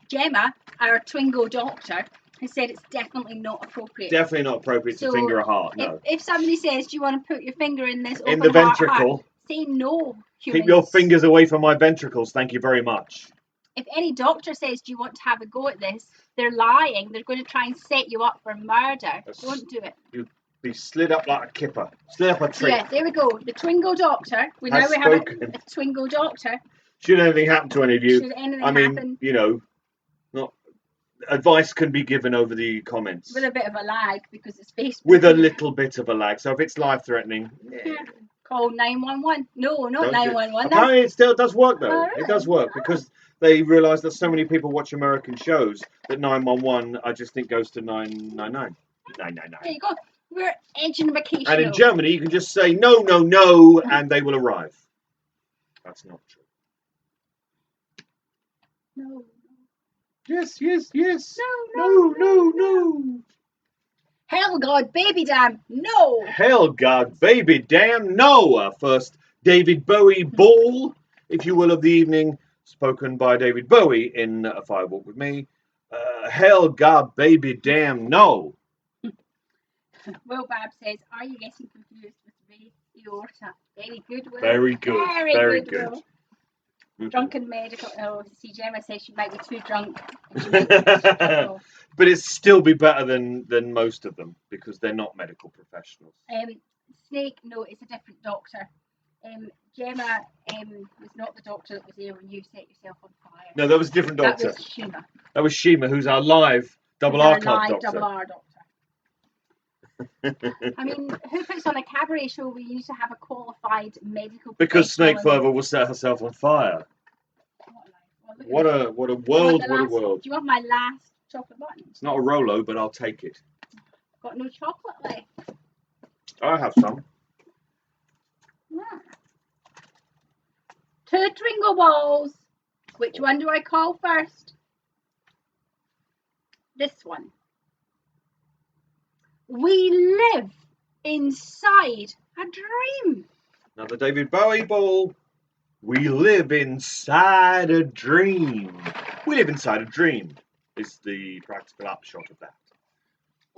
Gemma, our Twingo doctor, has said it's definitely not appropriate. Definitely not appropriate to finger a heart. No. If somebody says, "Do you want to put your finger in this In open the heart, ventricle. say no. Humans. Keep your fingers away from my ventricles. Thank you very much. If any doctor says, "Do you want to have a go at this?" they're lying. They're going to try and set you up for murder. Don't do it. You'd be slid up like a kipper. Slid up a tree. Yeah, there we go. The Twingo doctor. We Has have a spoken. Twingo doctor. Should anything happen to any of you, Should anything I mean, happen, you know, not advice can be given over the comments with a bit of a lag because it's Facebook. with a little bit of a lag. So if it's life-threatening, Call 911. No, not don't do it. 911. Apparently, it still does work though. Oh, It really? does work because they realise that so many people watch American shows that 911, I just think, goes to 999. 999. There you go. We're edging vacation. And in Germany, you can just say no, no, no, and they will arrive. That's not true. No. Yes, yes, yes. No. Hell, God, baby damn. No. Hell, God, baby, damn, no. Our first David Bowie ball, if you will, of the evening, spoken by David Bowie in A Fire Walk with Me. Hell, God, baby, damn, no. Will Bab says, "Are you getting confused with Ray Aorta?" Very good, Will. Very good. Very good. Will. Drunken medical. Oh, see, Gemma says she might be too drunk. And she might be too But it'd still be better than most of them because they're not medical professionals. Snake, no, it's a different doctor. Gemma was not the doctor that was there when you set yourself on fire. No, that was a different doctor. That was Shima. That was Shima, who's our live double R club doctor. Double R doctor. I mean, who puts on a cabaret show where you need to have a qualified medical Because Snake professional? Fervor will set herself on fire. What a world, what a world. Do you want my last chocolate button? It's not a Rolo, but I'll take it. Got no chocolate left. I have some. Yeah. 2 Twingo balls. Which one do I call first? This one. We live inside a dream. Another David Bowie ball. We live inside a dream. We live inside a dream is the practical upshot of that.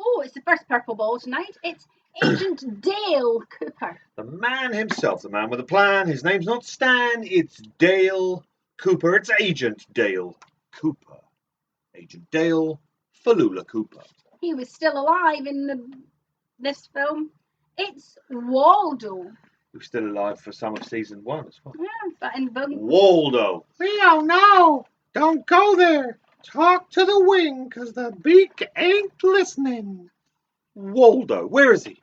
Oh, it's the first purple ball tonight. It's Agent Dale Cooper. The man himself, the man with a plan. His name's not Stan, it's Dale Cooper. It's Agent Dale Cooper. Agent Dale Falula Cooper. He was still alive in this film. It's Waldo. He was still alive for some of season 1 as well. Yeah, but in both. Waldo. Leo, no. Don't go there. Talk to the wing, because the beak ain't listening. Waldo. Where is he?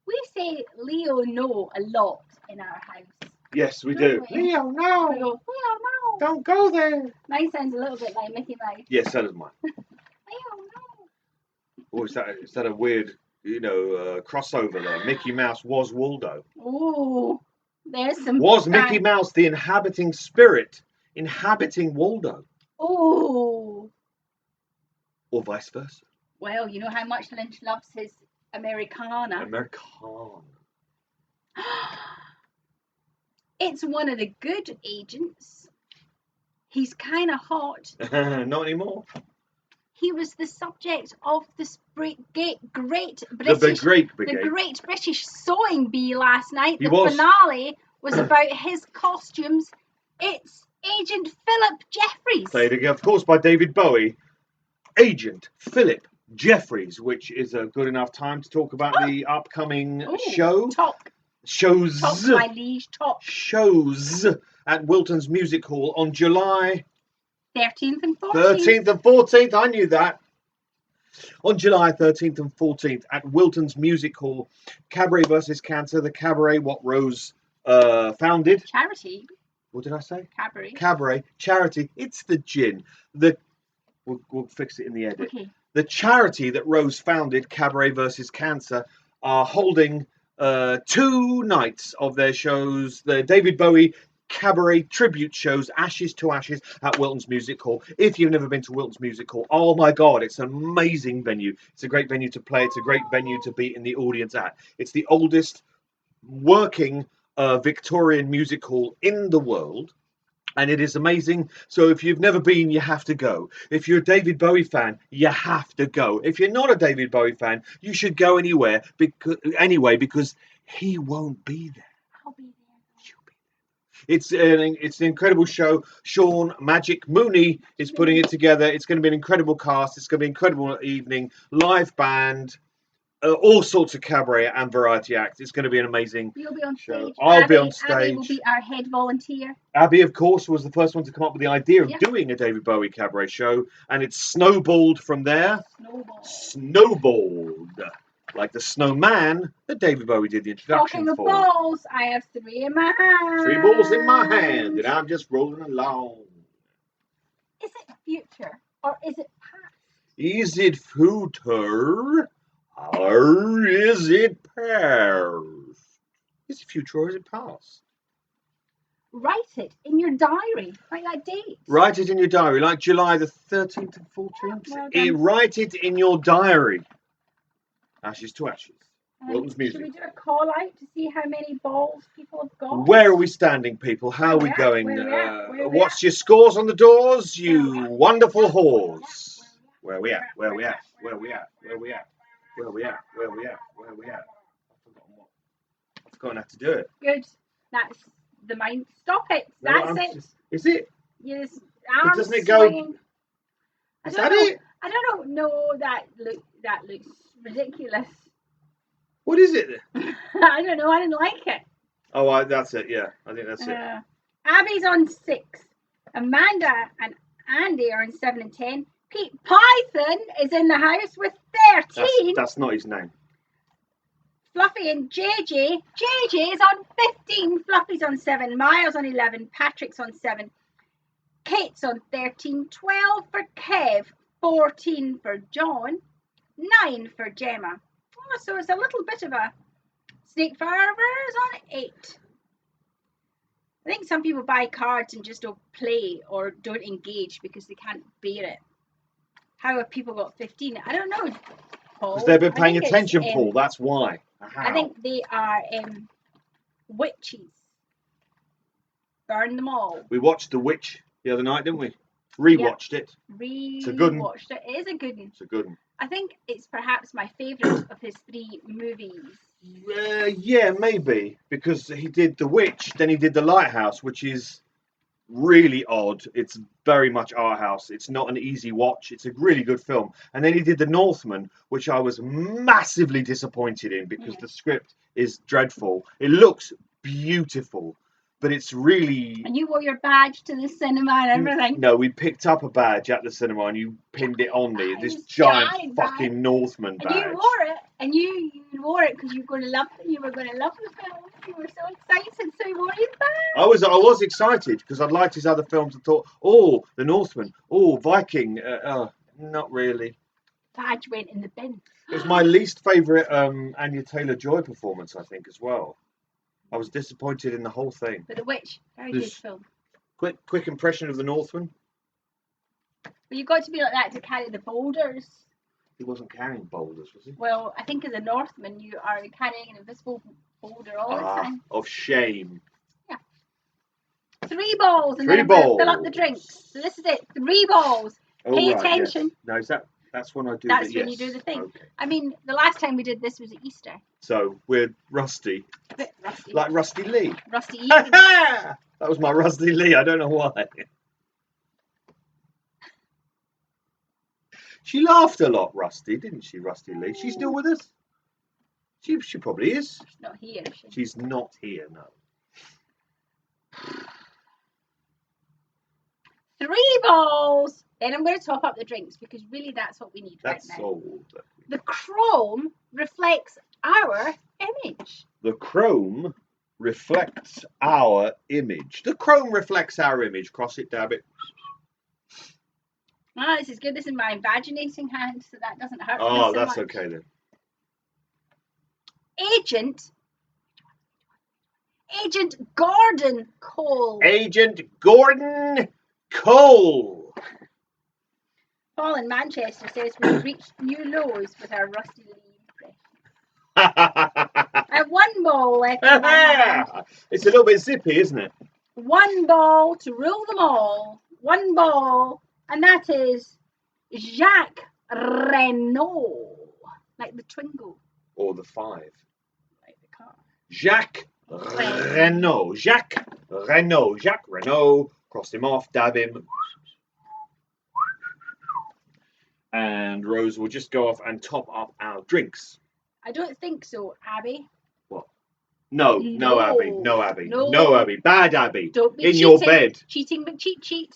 We say Leo no a lot in our house. Yes, we do. Don't we? Leo, no. We go, Leo no. Don't go there. Mine sounds a little bit like Mickey Mouse. Yes, so does mine. Leo no. Oh, is that a weird, crossover there? Mickey Mouse was Waldo. Oh, there's some. Was Mickey Mouse the inhabiting spirit inhabiting Waldo? Oh. Or vice versa? Well, you know how much Lynch loves his Americana. Americana. It's one of the good agents. He's kind of hot. Not anymore. He was the subject of the great British, the great British sewing bee last night. He The was. finale was about his costumes. It's Agent Philip Jeffries. Played, of course, by David Bowie. Agent Philip Jeffries, which is a good enough time to talk about the upcoming show. Shows. Talk, my liege, talk. Shows at Wilton's Music Hall on July 13th and 14th. 13th and 14th. I knew that. On July 13th and 14th at Wilton's Music Hall. Cabaret versus Cancer. The cabaret what Rose founded. Charity. What did I say? Cabaret. Cabaret. Charity. It's the gin. We'll fix it in the edit. Okay. The charity that Rose founded, Cabaret versus Cancer, are holding 2 nights of their shows, the David Bowie Cabaret tribute shows, Ashes to Ashes, at Wilton's Music Hall. If you've never been to Wilton's Music Hall, oh my God, it's an amazing venue. It's a great venue to play. It's a great venue to be in the audience at. It's the oldest working Victorian music hall in the world. And it is amazing. So if you've never been, you have to go. If you're a David Bowie fan, you have to go. If you're not a David Bowie fan, you should go anyway because he won't be there. I'll be there. You'll be there. It's an incredible show. Sean Magic Mooney is putting it together. It's going to be an incredible cast. It's going to be an incredible evening. Live band. All sorts of cabaret and variety acts. It's going to be an amazing You'll be on show. stage. I'll be on stage. Abby will be our head volunteer. Abby, of course, was the first one to come up with the idea of doing a David Bowie cabaret show, and it's snowballed from there. Snowballed. Like the snowman that David Bowie did the introduction Talking for. of balls, I have 3 in my hand. 3 balls in my hand, and I'm just rolling along. Is it future or is it past? Is it future? Or is it past? Is it future or is it past? Write it in your diary. Write that date. Write it in your diary, like July the 13th and 14th. Write it in your diary. Ashes to Ashes. Wilton's Music. Should we do a call out to see how many balls people have got? Where are we standing, people? How are we going? What's your scores on the doors, you wonderful whores? Where are we at? Where are we at? Where are we at? Where are we at? Where are we at? Where are we at? Where are we at? I've forgotten how to do it. Good. That's the mind. Stop it. That's it. Is it? Yes. But doesn't it go? Is that it? I don't know. No, that looks ridiculous. What is it? I don't know. I didn't like it. Oh, that's it. Yeah, I think that's it. Abby's on 6. Amanda and Andy are on 7 and 10. Pete Python is in the house with 13. That's not his name. Fluffy and JJ. JJ is on 15. Fluffy's on 7. Miles on 11. Patrick's on 7. Kate's on 13. 12 for Kev. 14 for John. 9 for Gemma. Oh, so it's a little bit of a Snake Forever is on 8. I think some people buy cards and just don't play or don't engage because they can't bear it. How have people got 15? I don't know, Paul. Because they've been paying attention, Paul. That's why. I think they are witches. Burn them all. We watched The Witch the other night, didn't we? Rewatched it. It's a good one. It is a good one. It's a good one. I think it's perhaps my favourite of his 3 movies. Yeah, maybe. Because he did The Witch, then he did The Lighthouse, which is really odd. It's very much art house. It's not an easy watch. It's a really good film. And then he did The Northman, which I was massively disappointed in because the script is dreadful. It looks beautiful, but it's really... And you wore your badge to the cinema and everything. No, we picked up a badge at the cinema and you pinned it on me. This giant fucking badge. Northman badge. And you wore it, and you wore it because you were going to love it. You were going to love the film. You were so excited, so you wore his badge. I was excited because I'd liked his other films and thought, oh, The Northman, oh, Viking. Not really. Badge went in the bin. It was my least favourite Anya Taylor-Joy performance, I think, as well. I was disappointed in the whole thing. But The Witch, very good film. Quick impression of The Northman. But you've got to be like that to carry the boulders. He wasn't carrying boulders, was he? Well, I think as a Northman, you are carrying an invisible boulder all the time. Of shame. Yeah. 3 balls, and 3 then balls. Fill up the drinks. So this is it. 3 balls. Pay attention. Yes. No, that's when I do That's when you do the thing. Okay. I mean, the last time we did this was at Easter. So we're rusty. A bit rusty. Like Rusty Lee. Rusty Lee. That was my Rusty Lee. I don't know why. She laughed a lot, Rusty, didn't she, Rusty Lee? She's still with us? She probably is. She's not here, is she? She's not here, no. 3 balls. Then I'm going to top up the drinks because really that's what we need right now. That's all. The chrome reflects our image. The chrome reflects our image. The chrome reflects our image. Cross it, dab it. Oh, this is good. This is my invaginating hand, so that doesn't hurt me Oh, so that's much. okay then. Agent Gordon Cole. Agent Gordon Cole. Paul in Manchester says we've reached new lows with our Rusty Lee impression. I have one ball left in my hand. It's a little bit zippy, isn't it? One ball to rule them all. One ball, and that is Jacques Renault, like the Twingo. Or the 5. Like the car. Jacques Renault. Jacques Renault. Jacques Renault. Crossed him off, dab him. And Rose will just go off and top up our drinks. I don't think so, Abby. What? No, Abby. No, Abby. No, Abby. Bad Abby. Don't be in cheating. Your bed. Cheating, but cheat.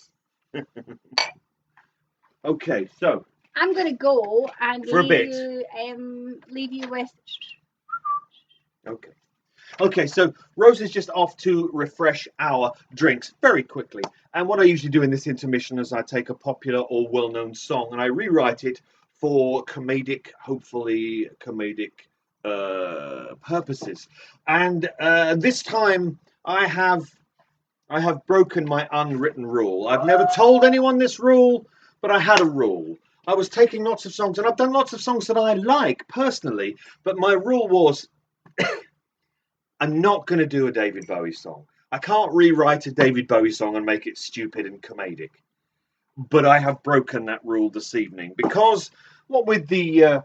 Okay, so. I'm going to go and for leave you with. Okay. Okay, so Rose is just off to refresh our drinks very quickly. And what I usually do in this intermission is I take a popular or well-known song and I rewrite it for hopefully comedic purposes. And this time I have broken my unwritten rule. I've never told anyone this rule, but I had a rule. I was taking lots of songs, and I've done lots of songs that I like personally, but my rule was I'm not going to do a David Bowie song. I can't rewrite a David Bowie song and make it stupid and comedic. But I have broken that rule this evening because what with the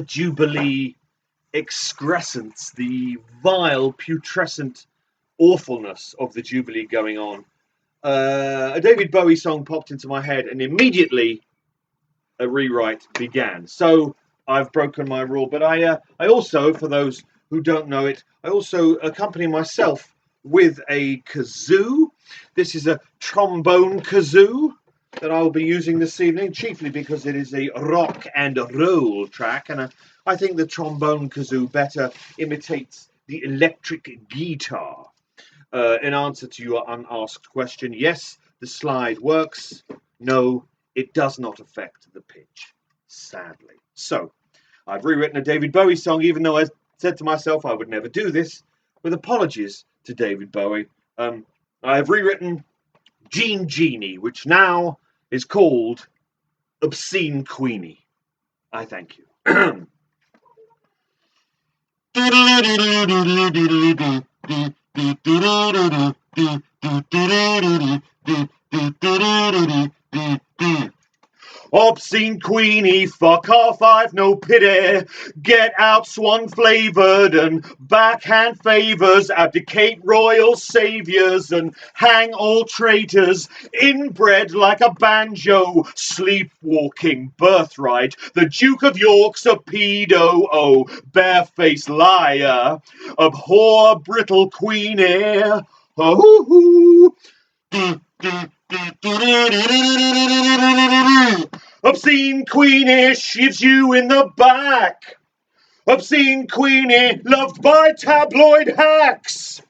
Jubilee excrescence, the vile, putrescent awfulness of the Jubilee going on, a David Bowie song popped into my head and immediately a rewrite began. So I've broken my rule. But I also, for those who don't know it, I also accompany myself with a kazoo. This is a trombone kazoo that I'll be using this evening, chiefly because it is a rock and roll track, and I think the trombone kazoo better imitates the electric guitar. In answer to your unasked question, yes, the slide works. No, it does not affect the pitch, sadly. So, I've rewritten a David Bowie song, even though I said to myself I would never do this, with apologies to David Bowie. I have rewritten Gene Genie, which now is called Obscene Queenie. I thank you. Obscene Queenie, fuck off, I've no pity. Get out swan flavoured and backhand favours, abdicate royal saviours and hang all traitors, inbred like a banjo, sleepwalking birthright. The Duke of York's a pedo, oh, barefaced liar. Abhor brittle Queenie, oh. Obscene Queenie shivs you in the back. Obscene Queenie loved by tabloid hacks.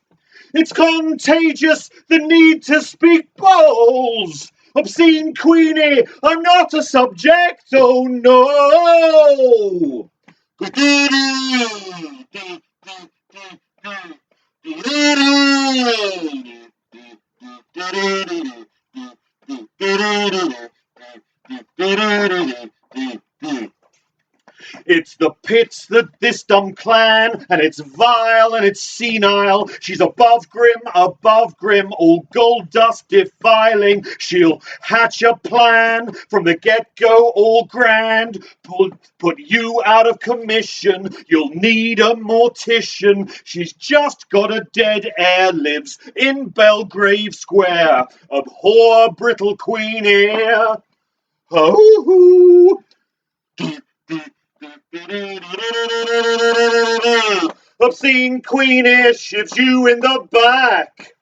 It's contagious, the need to speak bowls. Obscene Queenie, I'm not a subject, oh no. It's the pits that this dumb clan, and it's vile and it's senile. She's above grim, all gold dust defiling. She'll hatch a plan from the get-go, all grand. Put you out of commission. You'll need a mortician. She's just got a dead heir, lives in Belgrave Square. Abhor brittle Queenie. Oh. Obscene Queenie shivs you in the back.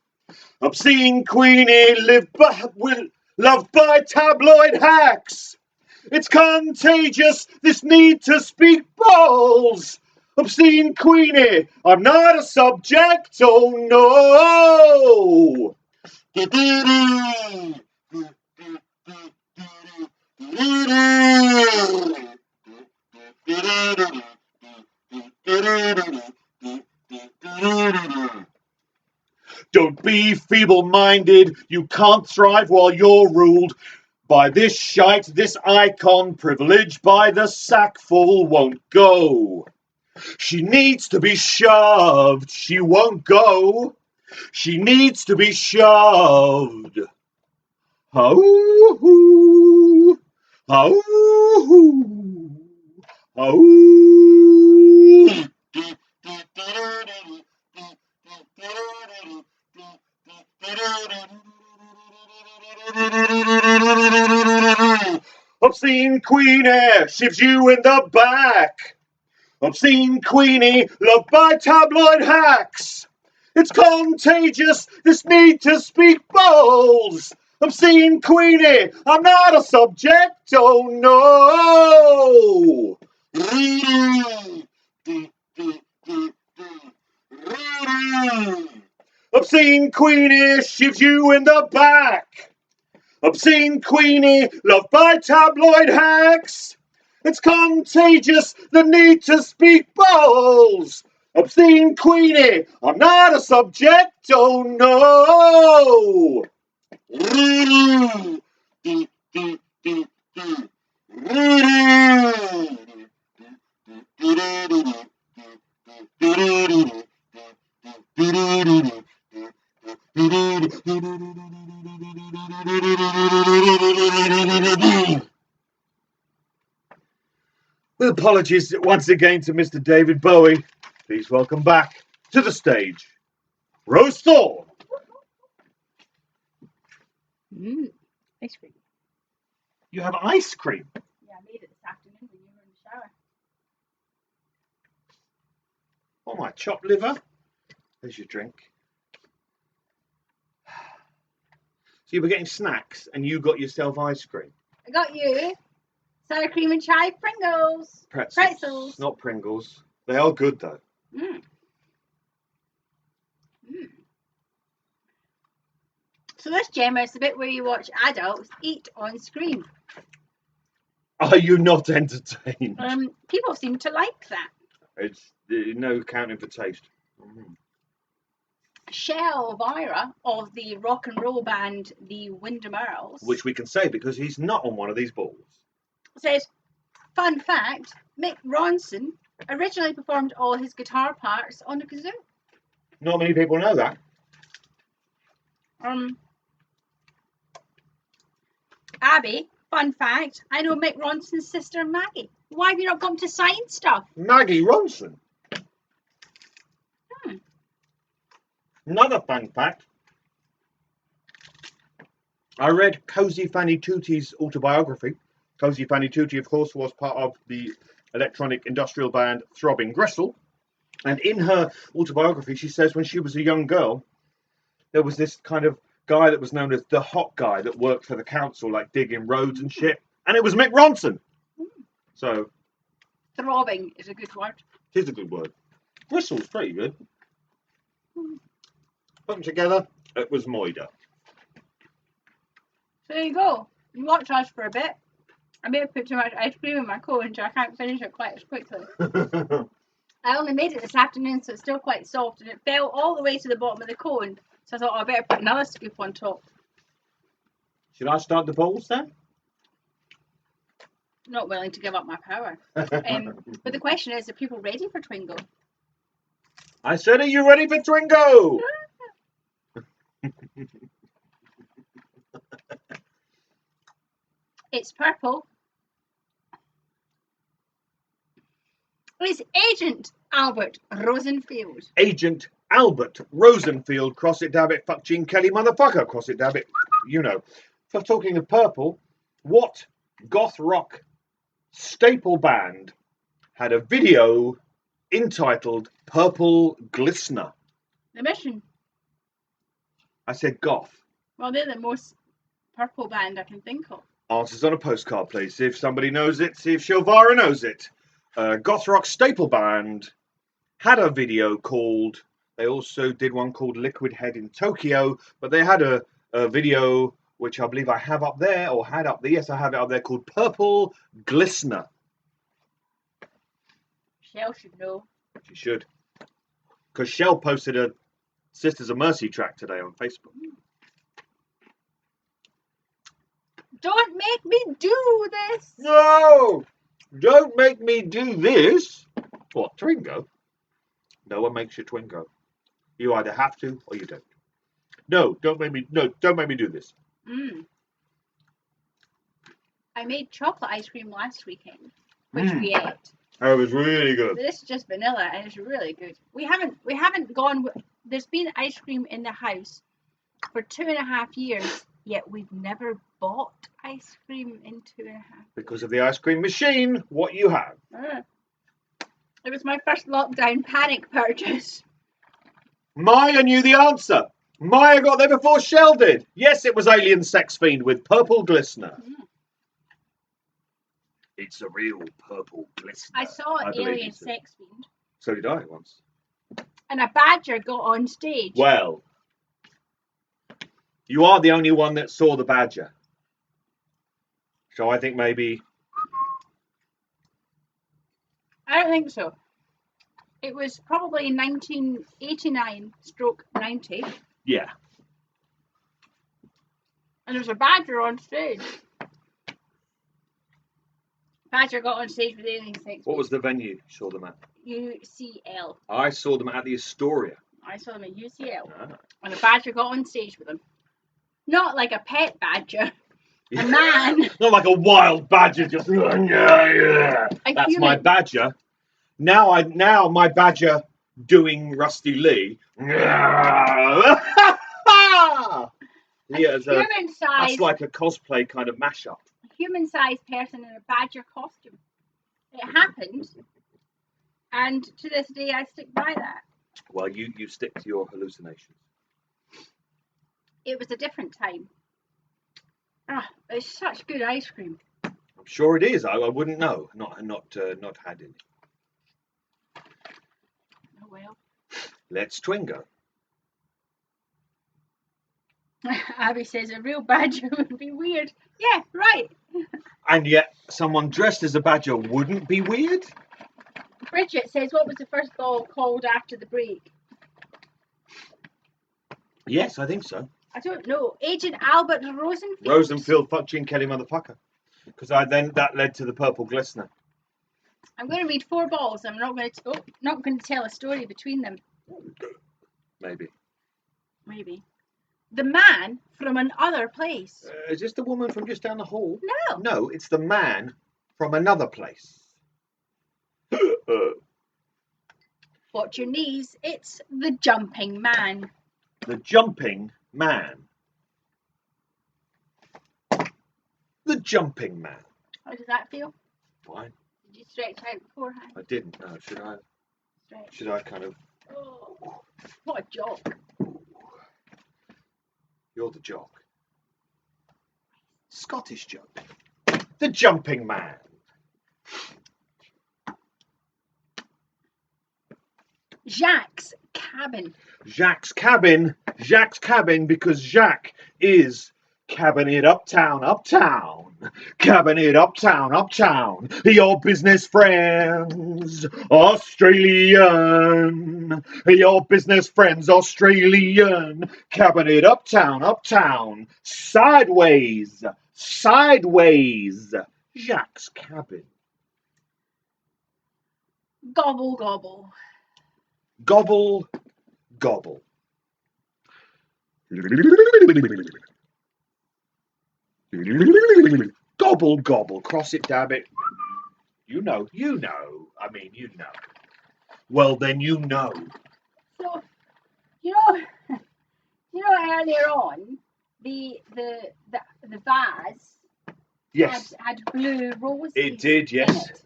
Obscene Queenie loved by tabloid hacks. It's contagious, this need to speak balls. Obscene Queenie, I'm not a subject, oh no! Don't be feeble-minded, you can't thrive while you're ruled by this shite, this icon, privileged by the sackful won't go. She needs to be shoved, she won't go. She needs to be shoved. Oh, oh, oh. Obscene Queenie shivs you in the back. Obscene Queenie loved by tabloid hacks. It's contagious, this need to speak bowls. Obscene Queenie, I'm not a subject, oh no. Obscene Queenie shivs you in the back. Obscene Queenie loved by tabloid hacks. It's contagious, the need to speak bowls. Obscene Queenie, I'm not a subject, oh no. With apologies once again to Mr. David Bowie, please welcome back to the stage, Rose Thorne. Ice cream. You have ice cream? Yeah, I made it this afternoon when you were in the shower. Oh, my chopped liver. There's your drink. So you were getting snacks and you got yourself ice cream? I got you sour cream and chive Pringles. Pretzels. Not Pringles. They are good though. So this, Gemma, is the bit where you watch adults eat on screen. Are you not entertained? People seem to like that. It's no counting for taste. Shell Elvira of the rock and roll band the Wyndham Earls, Which we can say because he's not on one of these balls, says, fun fact, Mick Ronson originally performed all his guitar parts on the kazoo. Not many people know that. Abby, fun fact, I know Mick Ronson's sister Maggie. Why have you not come to sign stuff? Maggie Ronson. Another fun fact. I read Cozy Fanny Tootie's autobiography. Cozy Fanny Tootie, of course, was part of the electronic industrial band Throbbing Gristle. And in her autobiography, she says when she was a young girl, there was this kind of guy that was known as the hot guy that worked for the council, like digging roads and shit. And it was Mick Ronson. So. Throbbing is a good word. It is a good word. Gristle's pretty good. Put them together, it was Moida. So there you go. You watch us for a bit. I may have put too much ice cream in my cone, so I can't finish it quite as quickly. I only made it this afternoon, so it's still quite soft, and it fell all the way to the bottom of the cone. So I thought, I better put another scoop on top. Should I start the balls then? Not willing to give up my power. But the question is, are people ready for Twingo? I said, are you ready for Twingo? It's purple. It's Agent Albert Rosenfield. Agent Albert Rosenfield, cross it, dab it, fuck Gene Kelly, motherfucker, cross it, dab it, you know. For talking of purple, what goth rock staple band had a video entitled Purple Glistener? The Mission. I said goth. Well, they're the most purple band I can think of. Answers on a postcard, please. See if somebody knows it. See if Shelvara knows it. Goth rock staple band, had a video called, they also did one called Liquid Head in Tokyo, but they had a video which I believe I have up there, or had up there, yes, I have it up there, called Purple Glistener. Shell should know. She should. Because Shell posted a Sisters of Mercy track today on Facebook. Don't make me do this! No! Don't make me do this! What, Twingo? No one makes you Twingo. You either have to or you don't. No, don't make me do this. I made chocolate ice cream last weekend, which we ate. That was really good. This is just vanilla and it's really good. We haven't gone. There's been ice cream in the house for 2.5 years, yet we've never bought ice cream in 2.5. Because of the ice cream machine, what you have. It was my first lockdown panic purchase. Maya knew the answer. Maya got there before Shell did. Yes, it was Alien Sex Fiend with Purple Glistener. It's a real purple glistener. I saw Alien Sex Fiend. So did I once. And a badger got on stage. Well, you are the only one that saw the badger. So I think maybe... I don't think so. It was probably 1989/90. Yeah. And there was a badger on stage. Badger got on stage with Alien Sex Fiend. What was the venue you saw them at? UCL. I saw them at the Astoria. I saw them at UCL. Ah. And a badger got on stage with them. Not like a pet badger. A man. Not like a wild badger, just yeah. That's human. my badger. Now my badger doing Rusty Lee. Yeah, that's like a cosplay kind of mashup. A human-sized person in a badger costume. It happened, and to this day I stick by that. Well, you stick to your hallucinations. It was a different time. It's such good ice cream. I'm sure it is. I wouldn't know. Not had any. Oh well. Let's Twingo. Abby says a real badger would be weird. Yeah, right. And yet someone dressed as a badger wouldn't be weird? Bridget says, what was the first ball called after the break? Yes, I think so. I don't know. Agent Albert Rosenfield. Rosenfield fucking Kelly motherfucker. Because that led to the Purple Glistener. I'm going to read 4 balls. I'm not going to tell a story between them. Maybe. The man from another place. Is this the woman from just down the hall? No. No, it's the man from another place. Watch your knees. It's the jumping man. The jumping man. The jumping man. How does that feel? Fine. Did you stretch out beforehand? I didn't. No. Should I? Stretch. Should I kind of? Oh, what a joke. You're the jock. Scottish joke. The jumping man. Jacques' cabin. Jacques' cabin. Jacques' cabin because Jacques is cabinet uptown. Cabinet uptown. Your business friends, Australian. Your business friends, Australian. Cabinet uptown. Sideways. Jacques' cabin. Gobble, gobble. Gobble. Gobble. Cross it, dab it. You know. I mean, you know. Well, then you know. So, you know, earlier on, the vase Yes. had blue roses. It did, yes. In it.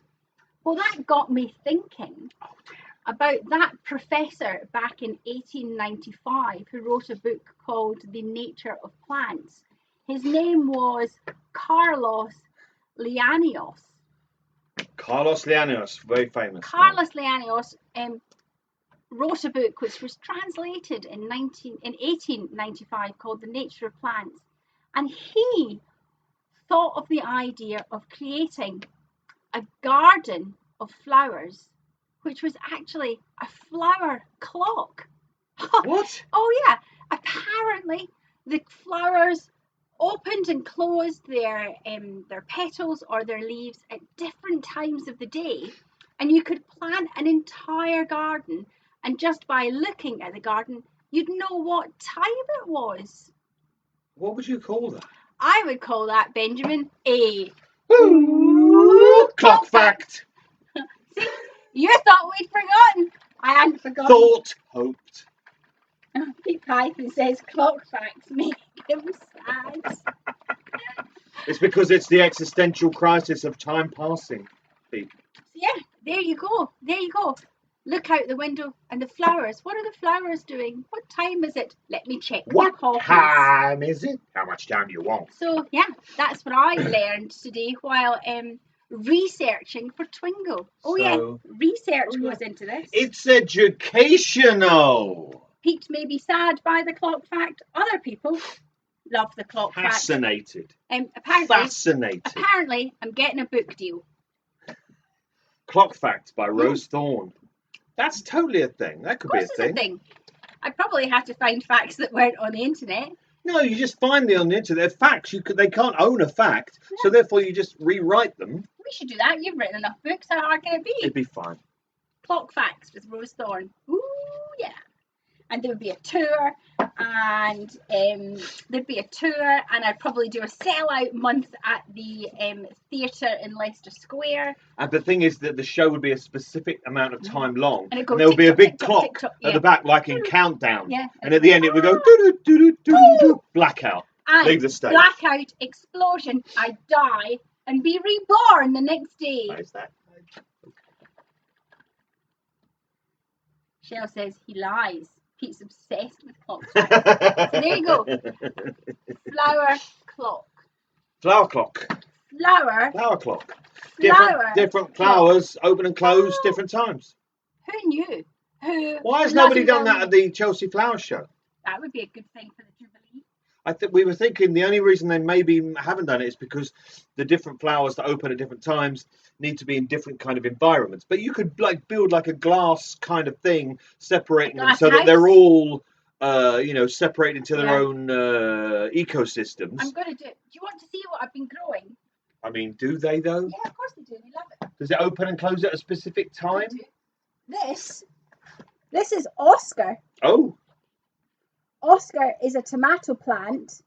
Well, that got me thinking about that professor back in 1895 who wrote a book called The Nature of Plants. His name was Carlos Lianos. Carlos Lianos, very famous. Carlos Lianos wrote a book which was translated in 1895 called The Nature of Plants. And he thought of the idea of creating a garden of flowers, which was actually a flower clock. What? Oh yeah, apparently the flowers opened and closed their petals or their leaves at different times of the day, and you could plant an entire garden, and just by looking at the garden you'd know what time it was. What would you call that? I would call that, Benjamin, a clock fact. See, you thought we'd forgotten. I hadn't forgotten. Thought, hoped. Pete Python says clock facts make him sad. It's because it's the existential crisis of time passing, Pete. Yeah, there you go. There you go. Look out the window and the flowers. What are the flowers doing? What time is it? Let me check. What time is it? How much time do you want? So yeah, that's what I learned today while researching for Twingo. Oh yeah, research goes into this. It's educational. Pete may be sad by the clock fact. Other people love the clock Fascinated. fact. Fascinated. Apparently, I'm getting a book deal. Clock Facts by Rose Thorne. That's totally a thing. That could be a thing. I'd probably have to find facts that weren't on the internet. No, you just find them on the internet. Facts, they can't own a fact, so therefore you just rewrite them. We should do that. You've written enough books. How hard can it be? It'd be fine. Clock Facts with Rose Thorne. Ooh, yeah. And there would be a tour, and I'd probably do a sellout month at the theatre in Leicester Square. And the thing is that the show would be a specific amount of time long, and there would be a big clock at the back, like in Countdown. Yeah. And at the end, it would go do blackout. And leave the stage. Blackout, explosion. I die and be reborn the next day. Nice that. Shell says he lies. Pete's obsessed with clocks. So there you go. Flower clock. Flower clock. Flower clock. Flower Different flowers open and close different times. Who knew? Why has nobody done that at the Chelsea Flower Show? That would be a good thing for the Jubilee. I think we were thinking the only reason they maybe haven't done it is because the different flowers that open at different times need to be in different kind of environments. But you could build like a glass kind of thing, separating them so that they're all, separated into their own ecosystems. I'm going to do it. Do you want to see what I've been growing? I mean, do they though? Yeah, of course they do. We love it. Does it open and close at a specific time? This is Oscar. Oh. Oscar is a tomato plant,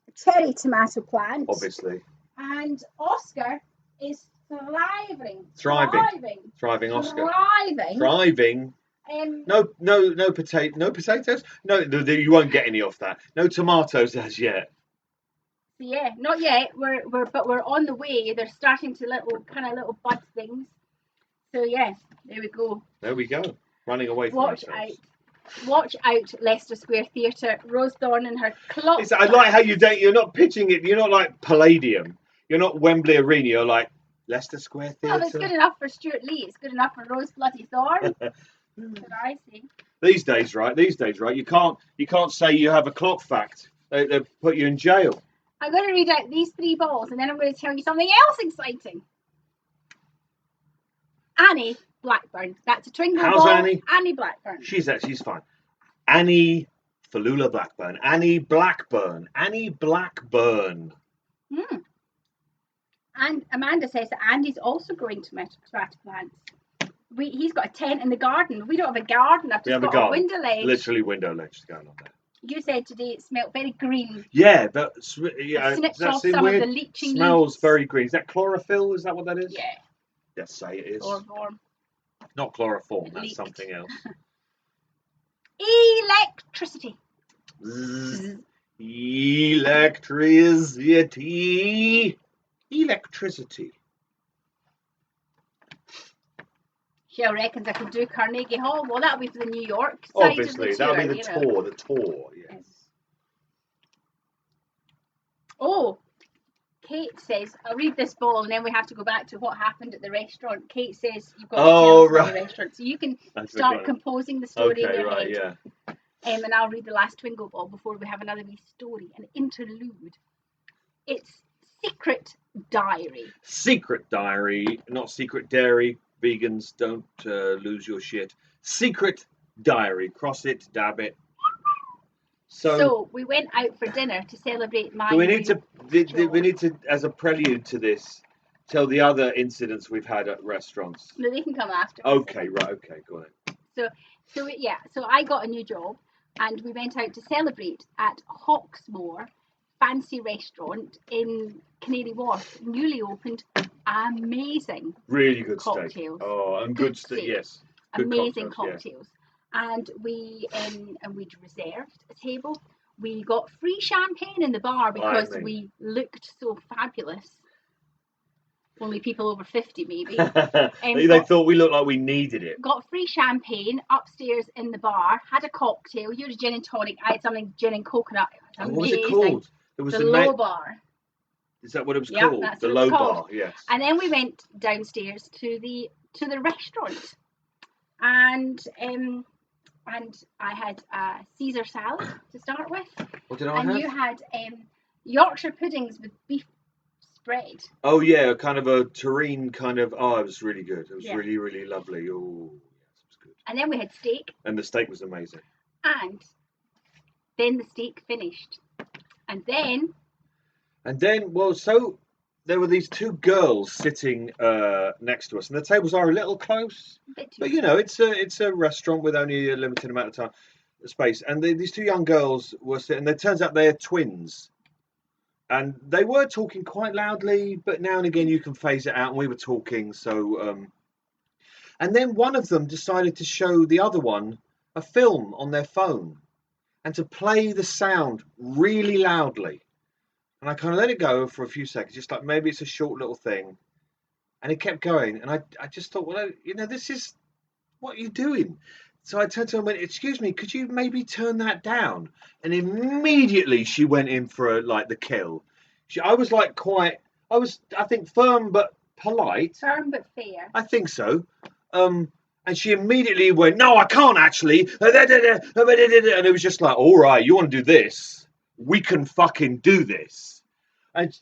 a cherry tomato plant. Obviously. And Oscar is thriving. Thriving Oscar. Thriving. No potatoes. No, you won't get any off that. No tomatoes as yet. Yeah, not yet. We're on the way. They're starting to little bud things. So yeah, there we go. There we go. Running away from ourselves. Watch out, Leicester Square Theatre. Rose Thorne and her clock. I like how you're not pitching it. You're not like Palladium. You're not Wembley Arena. You're like Leicester Square Theatre. Well, it's good enough for Stuart Lee. It's good enough for Rose Bloody Thorne. That's what I say. These days, right? You can't say you have a clock fact. They put you in jail. I'm going to read out these 3 balls, and then I'm going to tell you something else exciting. Annie Blackburn. That's a Twingo ball. How's Annie? Annie Blackburn. She's fine. Annie Falula Blackburn. Annie Blackburn. And Amanda says that Andy's also growing tomato plants. He's got a tent in the garden. We don't have a garden. I've just got a window ledge. Literally window ledge going on there. You said today it smelled very green. Yeah, snipped off some weird? of the leaching smells leaves. Very green. Is that chlorophyll? Is that what that is? Yeah. Yes, say it is. Chloroform. Not chloroform. That's something else. Electricity. Electricity. Shell reckons I could do Carnegie Hall. Well, that'll be for the New York side. Obviously, that'll be the tour. The tour, yes. Oh, Kate says, I'll read this ball and then we have to go back to what happened at the restaurant. Kate says, you've got to tell us about the restaurant. So you can start composing the story in your head. Yeah. And I'll read the last Twingo ball before we have another wee story, an interlude. It's Secret Diary. Secret Diary, not Secret Dairy. Vegans, don't lose your shit. Secret Diary. Cross it, dab it. So we went out for dinner to celebrate my. Do we need to, as a prelude to this, tell the other incidents we've had at restaurants? No, they can come after. Okay, right. Okay, go on. So I got a new job, and we went out to celebrate at Hawksmoor fancy restaurant in Canary Wharf, newly opened. Amazing. Really good cocktails. Steak. Oh, and good steak. Yes. Good amazing cocktails. Yeah. And we'd reserved a table. We got free champagne in the bar because we looked so fabulous. Only people over 50 maybe. They thought we looked like we needed it. Got free champagne upstairs in the bar. Had a cocktail. You had a gin and tonic. I had something gin and coconut. What was it called? It was the low bar. Is that what it was called? That's the what low it's called. bar, yes. And then we went downstairs to the restaurant, and I had a Caesar salad to start with. What did I have? And you had Yorkshire puddings with beef spread. Oh yeah, kind of a terrine kind of. Oh, it was really good. It was really, really lovely. Oh, yes, it was good. And then we had steak. And the steak was amazing. And then the steak finished, and then, well, so there were these two girls sitting next to us, and the tables are a little close. But you know, it's a restaurant with only a limited amount of space. And these two young girls were sitting. And it turns out they are twins, and they were talking quite loudly. But now and again, you can phase it out. And we were talking, so. And then one of them decided to show the other one a film on their phone, and to play the sound really loudly. And I kind of let it go for a few seconds, just like maybe it's a short little thing. And it kept going. And I just thought, well, you know, this is what you're doing. So I turned to her and went, excuse me, could you maybe turn that down? And immediately she went in for the kill. I was I think firm but polite. Firm but fair. I think so. And she immediately went, no, I can't actually. And it was just like, all right, you want to do this? We can fucking do this. And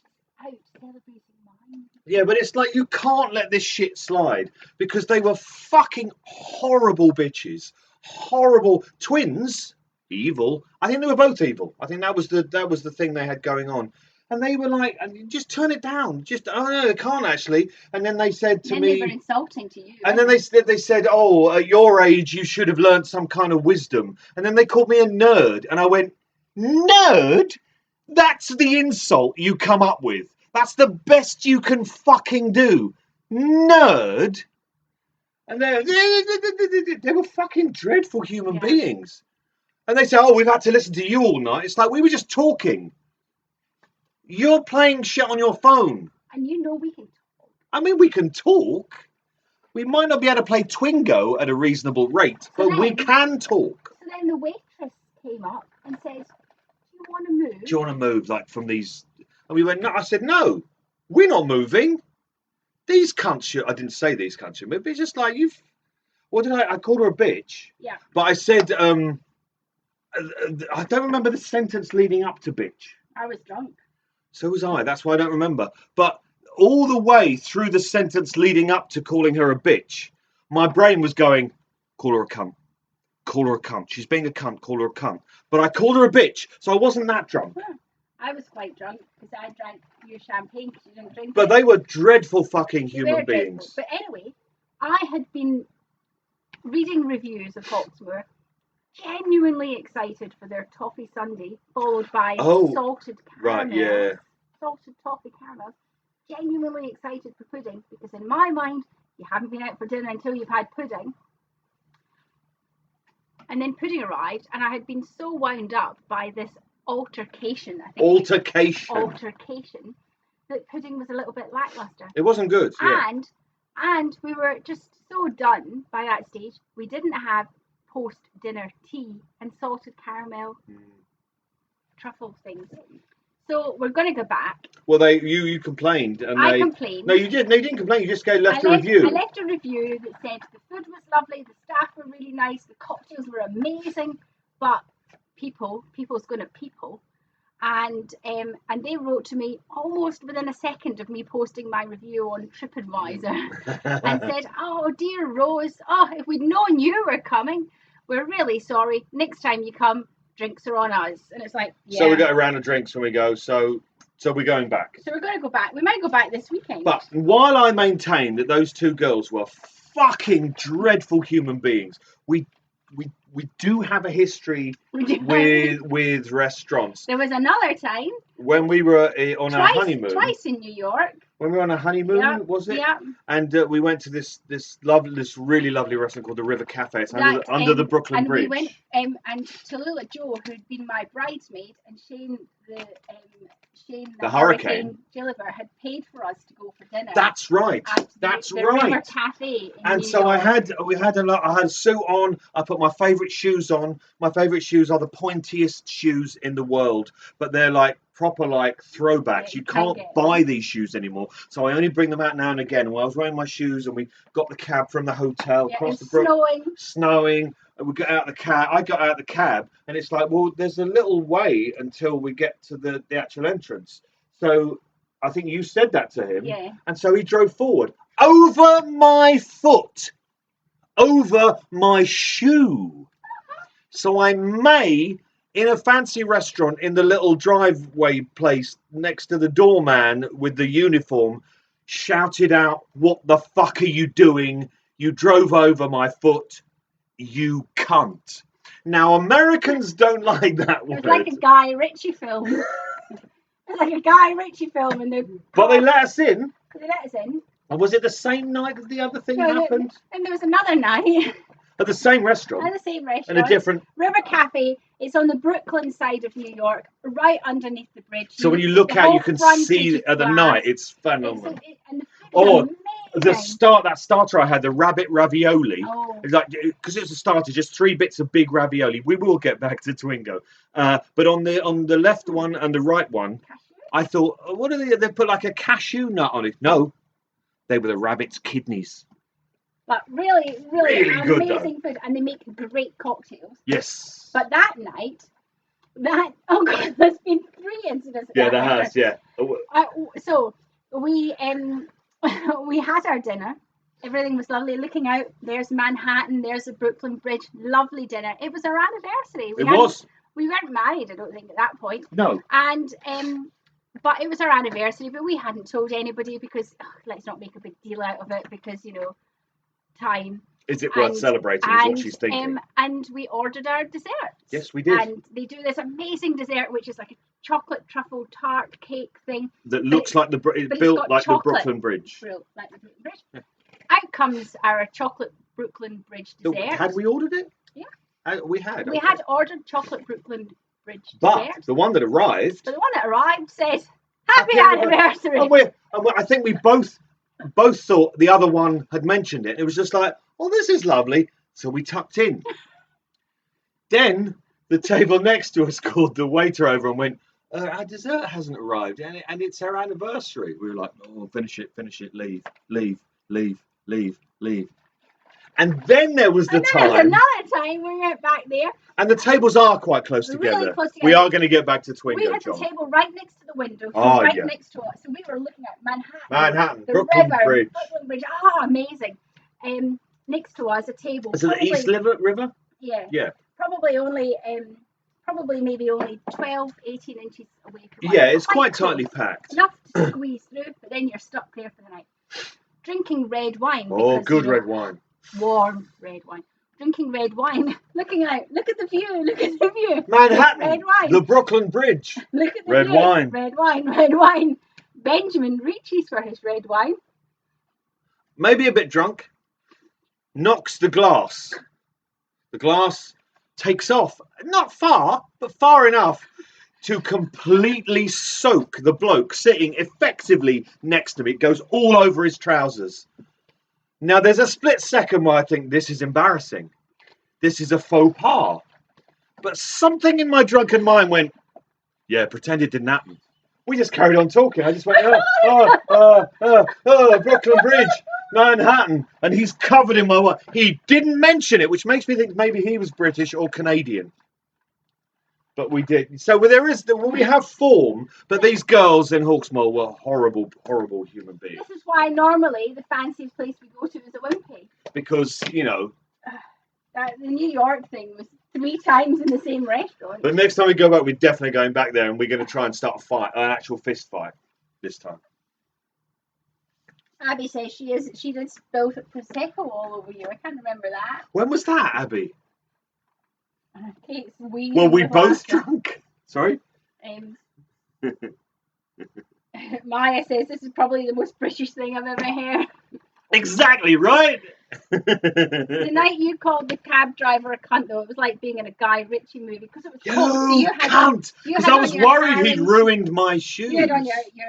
yeah, but it's like you can't let this shit slide, because they were fucking horrible bitches, horrible twins, evil. I think they were both evil. I think that was the thing they had going on. And they were like, just turn it down. Just, oh no, they can't actually. And then they said to me, they were insulting to you. And then they said, oh, at your age, you should have learned some kind of wisdom. And then they called me a nerd. And I went, nerd? That's the insult you come up with. That's the best you can fucking do. Nerd? And they were fucking dreadful human beings. And they say, oh, we've had to listen to you all night. It's like, we were just talking. You're playing shit on your phone. And you know we can talk. I mean, we can talk. We might not be able to play Twingo at a reasonable rate, but we can talk. So then the waitress came up and says, do you want to move? Do you want to move, like, from these? And we went, no. I said, no, we're not moving. These cunts, I didn't say these cunts should move, but it's just like, what did I called her a bitch. Yeah. But I said, I don't remember the sentence leading up to bitch. I was drunk. So was I. That's why I don't remember. But all the way through the sentence leading up to calling her a bitch, my brain was going, call her a cunt. Call her a cunt. She's being a cunt. Call her a cunt. But I called her a bitch, so I wasn't that drunk. Yeah. I was quite drunk because I drank your champagne because you didn't drink But they were dreadful fucking human beings. But anyway, I had been reading reviews of Hawksmoor, genuinely excited for their toffee sundae, followed by salted caramel. Right, yeah. Salted toffee caramel. Genuinely excited for pudding, because in my mind, you haven't been out for dinner until you've had pudding. And then pudding arrived, and I had been so wound up by this altercation, that pudding was a little bit lackluster. It wasn't good, yeah. And we were just so done by that stage. We didn't have post-dinner tea and salted caramel truffle things. So we're going to go back. Well, you complained, and I complained. No, you didn't. No, you didn't complain. You just left a I review. left a review that said the food was lovely, the staff were really nice, the cocktails were amazing, but people's going to people. And they wrote to me almost within a second of me posting my review on TripAdvisor and said, "Oh dear Rose, if we'd known you were coming, we're really sorry. Next time you come, drinks are on us." And it's like, yeah. So we got a round of drinks when we go. So we're going back. So we're going to go back. We might go back this weekend. But while I maintain that those two girls were fucking dreadful human beings, we do have a history with restaurants. There was another time when we were on our honeymoon. Twice in New York. When we were on a honeymoon, was it? Yeah. And we went to this really lovely restaurant called the River Cafe. It's under the Brooklyn Bridge. And we went, and Tallulah Joe, who'd been my bridesmaid, and Shane the Hurricane Gilliver had paid for us to go for dinner. That's right. That's right. River Cafe. And so I had a suit on. I put my favourite shoes on. My favourite shoes are the pointiest shoes in the world, but they're like proper like throwbacks. You can't buy these shoes anymore, so I only bring them out now and again. Well, I was wearing my shoes, and we got the cab from the hotel across the brook. Snowing. And we got out of the cab. I got out of the cab, and it's like, well, there's a little way until we get to the actual entrance. So I think you said that to him. Yeah. And so he drove forward over my foot, over my shoe. So I may, in a fancy restaurant in the little driveway place next to the doorman with the uniform, shouted out, "What the fuck are you doing? You drove over my foot. You cunt." Now, Americans don't like that word. It's like a Guy Ritchie film. It's like a Guy Ritchie film. But they let us in. They let us in. And was it the same night that the other thing happened? And there was another night. At the same restaurant? At the same restaurant. And a different... River Cafe. It's on the Brooklyn side of New York, right underneath the bridge. So when you look out, you can see at the night. It's phenomenal. That starter I had, the rabbit ravioli. Oh. It's like, because it's a starter, just 3 bits of big ravioli. We will get back to Twingo. But on the left one and the right one, Cashew? I thought, what are they? They put like a cashew nut on it. No, they were the rabbit's kidneys. But really, really amazing food, and they make great cocktails. Yes. But that night, oh god, there's been 3 incidents. Yeah, there has. Yeah. So we had our dinner. Everything was lovely. Looking out, there's Manhattan, there's the Brooklyn Bridge. Lovely dinner. It was our anniversary. We weren't married, I don't think, at that point. No. And but it was our anniversary, but we hadn't told anybody because let's not make a big deal out of it because time. Is it worth celebrating? Is what she's thinking. And we ordered our desserts. Yes, we did. And they do this amazing dessert, which is like a chocolate truffle tart cake thing. That looks like built like the Brooklyn Bridge. Like the Brooklyn Bridge. Yeah. Out comes our chocolate Brooklyn Bridge dessert. Had we ordered it? Yeah. We had. We had ordered chocolate Brooklyn Bridge dessert. But the one that arrived. Said, "Happy anniversary." I think we both thought the other one had mentioned it. It was just like, oh, this is lovely. So we tucked in. Then the table next to us called the waiter over and went, our dessert hasn't arrived and it's our anniversary. We were like, oh, finish it, leave. And then there was the time. There was another time we went back there. And the tables are quite close together. Really close together. We are going to get back to Twingo, we had John. the table right next to the window, next to us. So we were looking at Manhattan, the Brooklyn Bridge. Amazing. Next to us, a table. Is it the East River? Yeah. Yeah. Probably maybe only 12, 18 inches away from us. Yeah, it's quite tightly packed. Enough to squeeze through, but then you're stuck there for the night. Drinking red wine. Oh, good red wine. Warm red wine. Drinking red wine. Looking out. Look at the view. Manhattan. Red wine. The Brooklyn Bridge. Look at the red view. Wine. Red wine. Benjamin reaches for his red wine. Maybe a bit drunk. Knocks the glass. The glass takes off. Not far, but far enough to completely soak the bloke sitting effectively next to me. It goes all over his trousers. Now, there's a split second where I think this is embarrassing. This is a faux pas. But something in my drunken mind went, yeah, pretend it didn't happen. We just carried on talking. I just went, Brooklyn Bridge, Manhattan, and he's covered in my wine. He didn't mention it, which makes me think maybe he was British or Canadian. But we did. So we have form, but these girls in Hawksmoor were horrible, horrible human beings. This is why normally the fanciest place we go to is a Wimpy. Because, you know. The New York thing was 3 times in the same restaurant. But next time we go back, we're definitely going back there, and we're going to try and start a fight, an actual fist fight this time. Abby says she did spill Prosecco all over you. I can't remember that. When was that, Abby? Kate's wee. Well, we both drunk. Sorry? Maya says this is probably the most British thing I've ever heard. Exactly, right? The night you called the cab driver a cunt, though, it was like being in a Guy Ritchie movie because it was cold. So You cunt! Because I was worried he'd ruined my shoes. You had on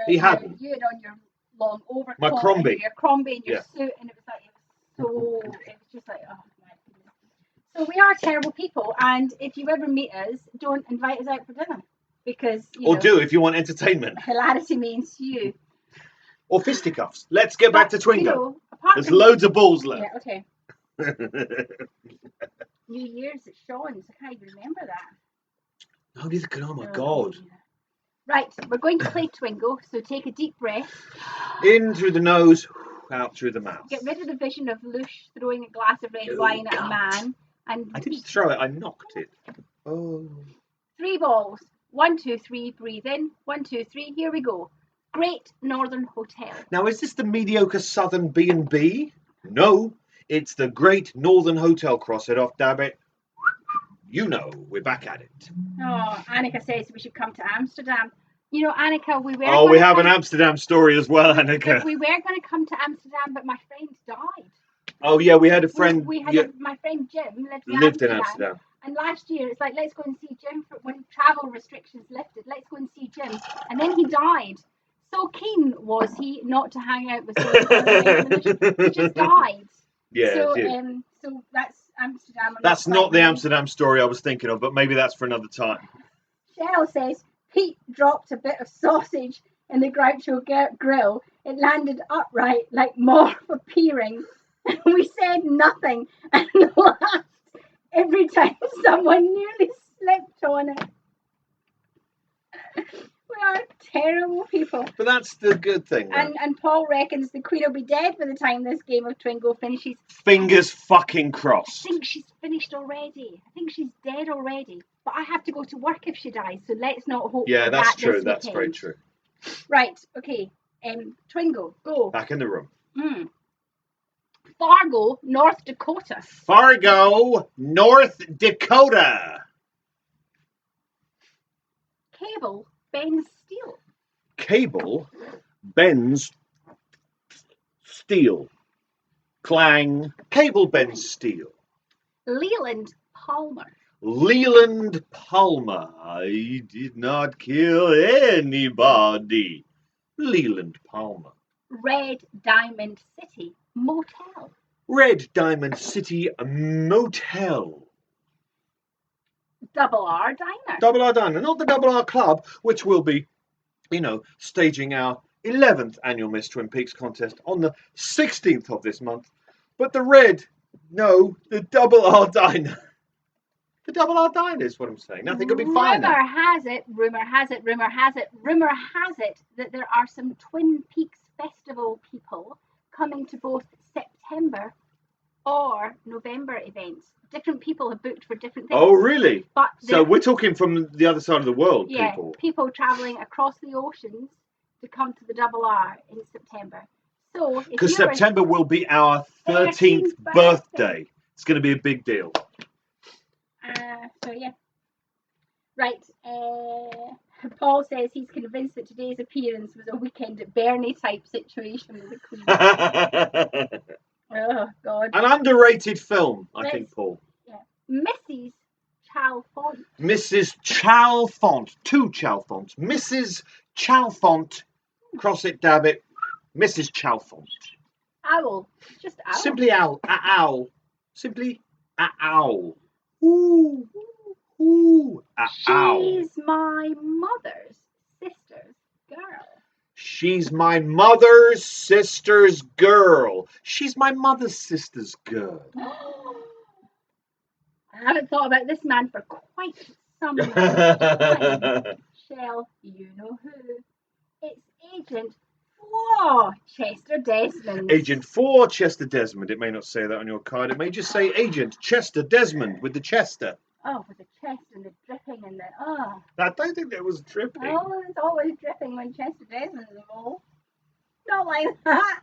he hadn't. You had on your long overcoat, my Crombie, and your Crombie, and your suit, and it was just like, oh my goodness. So we are terrible people, and if you ever meet us, don't invite us out for dinner because do if you want entertainment. Hilarity means you. Or fisticuffs. Let's get back to Twingo. There's loads of balls left. Yeah, okay. New Year's at Sean's. I can't even remember that. No, neither can I. Oh my God. Yeah. Right, we're going to play Twingo, so take a deep breath. In through the nose, out through the mouth. Get rid of the vision of Lush throwing a glass of red wine at a man. And I didn't throw it, I knocked it. Oh. 3 balls. 1, 2, 3, breathe in. 1, 2, 3, here we go. Great Northern Hotel. Now, is this the mediocre Southern B&B? No, it's the Great Northern Hotel. Cross it off, damn it. You know, we're back at it. Oh, Annika says we should come to Amsterdam. You know, Annika, we were... Oh, we have an Amsterdam story as well, Annika. We were going to come to Amsterdam, but my friend died. Oh, yeah, we had a friend... My friend Jim lived in Amsterdam. And last year, it's like, let's go and see Jim when travel restrictions lifted. Let's go and see Jim. And then he died. So keen was he not to hang out with us. He just died. Yeah. So that's Amsterdam. That's not the Amsterdam story I was thinking of, but maybe that's for another time. Cheryl says Pete dropped a bit of sausage in the Groucho grill. It landed upright like Morph appearing. We said nothing and laughed every time someone nearly slipped on it. We are terrible people. But that's the good thing. And Paul reckons the Queen will be dead by the time this game of Twingo finishes. Fingers fucking crossed. I think she's finished already. I think she's dead already. But I have to go to work if she dies, so let's not hope. Yeah, that's that true. That's very true. Right. Okay. Twingo, go. Back in the room. Fargo, North Dakota. Fargo, North Dakota. Cable bends steel. Cable bends steel. Clang. Cable bends steel. Leland Palmer. Leland Palmer. I did not kill anybody. Leland Palmer. Red Diamond City Motel. Red Diamond City Motel. Double R Diner. Double R Diner, not the Double R Club, which will be, staging our 11th annual Miss Twin Peaks contest on the 16th of this month. But the Double R Diner. The Double R Diner is what I'm saying. Nothing could be finer. Rumor has it that there are some Twin Peaks Festival people coming to both September or November events. Different people have booked for different things. Oh, really? But so we're talking from the other side of the world, people. Yeah, people travelling across the oceans to come to the Double R in September. So, because September will be our 13th birthday. It's going to be a big deal. So yeah. Right. Paul says he's convinced that today's appearance was a Weekend at Bernie type situation with the Queen. Oh God. An underrated film, I think, Paul. Yeah. Mrs. Chalfont. Mrs. Chalfont. 2 Chalfonts. Mrs. Chalfont. Cross it, dab it. Mrs. Chalfont. Owl. Just owl. Simply owl. Owl. Simply owl. Ooh. Ooh. Owl. She's my mother's sister's girl. She's my mother's sister's girl. She's my mother's sister's girl. I haven't thought about this man for quite some time. Shall you know who? It's Agent 4 Chester Desmond. Agent 4 Chester Desmond. It may not say that on your card. It may just say Agent Chester Desmond with the Chester. Oh, with the chest and the dripping and the I don't think there was dripping. Oh, it's always dripping when Chester Desmond is involved. Not like that.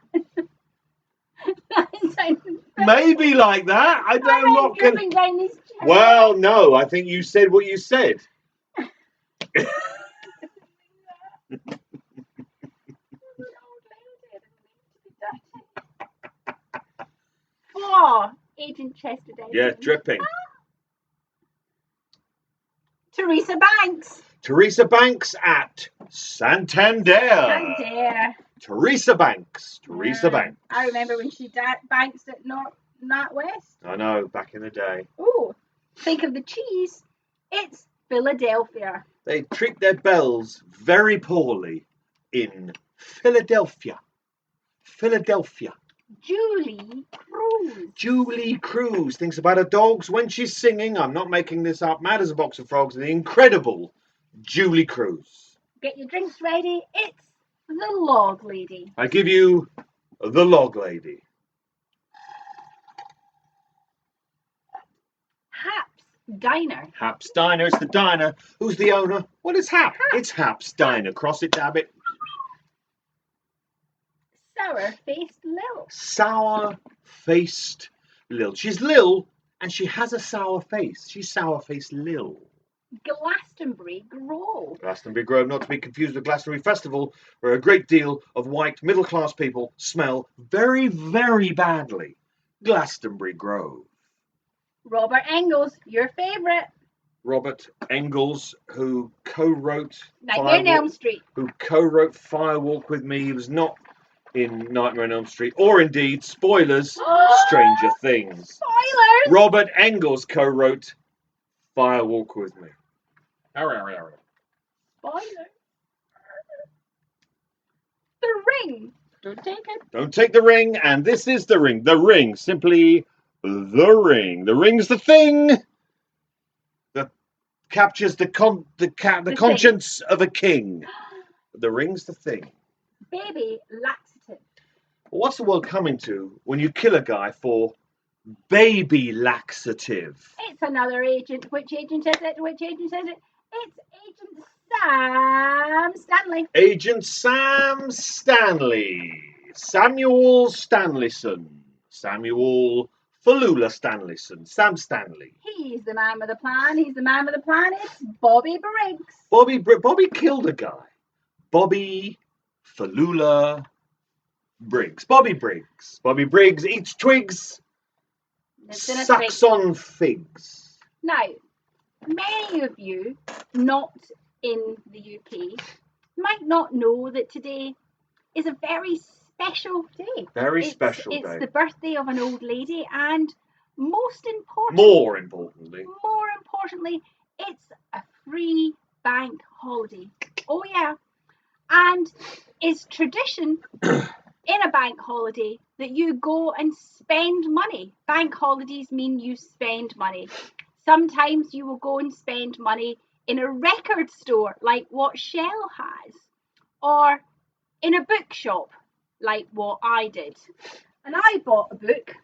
Maybe like that. I don't know. Dripping down his chest. Well, no. I think you said what you said. Oh, Agent Chester Desmond. Yeah, dripping. Teresa Banks. Teresa Banks at Santander. Santander. Teresa Banks. Teresa Banks. I remember when she banks at NatWest. I know, back in the day. Oh, think of the cheese. It's Philadelphia. They treat their bells very poorly in Philadelphia. Philadelphia. Julie Cruz. Julie Cruz thinks about her dogs when she's singing. I'm not making this up. Mad as a box of frogs. The incredible Julie Cruz. Get your drinks ready. It's the Log Lady. I give you the Log Lady. Haps Diner. Haps Diner. It's the diner. Who's the owner? What is Hap? It's Haps Diner. Cross it, dab it. Sour-faced Lil. Sour-faced Lil. She's Lil, and she has a sour face. She's sour-faced Lil. Glastonbury Grove. Glastonbury Grove, not to be confused with Glastonbury Festival, where a great deal of white middle-class people smell very, very badly. Glastonbury Grove. Robert Engels, your favourite. Robert Engels, who co-wrote Nightmare on Elm Street. Firewalk with me. He was not in Nightmare on Elm Street, or indeed, spoilers, Stranger Things. Spoilers! Robert Engels co-wrote Firewalk with me. Spoilers. The Ring. Don't take it. Don't take the ring, and this is the ring. The ring, simply the ring. The ring's the thing that captures the conscience of a king. The ring's the thing. Baby laxative. What's the world coming to when you kill a guy for baby laxative? It's another agent. Which agent is it? Which agent is it? It's Agent Sam Stanley. Agent Sam Stanley. Samuel Stanleyson. Samuel Falula Stanleyson. Sam Stanley. He's the man with a plan. He's the man with a plan. It's Bobby Briggs. Bobby killed a guy. Bobby Falula Briggs. Bobby Briggs. Bobby Briggs eats twigs, sucks on figs. Now, many of you not in the UK might not know that today is a very special day. Very special day. It's the birthday of an old lady, and more importantly, it's a free bank holiday. Oh yeah. And it's tradition in a bank holiday that you go and spend money. Bank holidays mean you spend money. Sometimes you will go and spend money in a record store like what Shell has, or in a bookshop like what I did. And I bought a book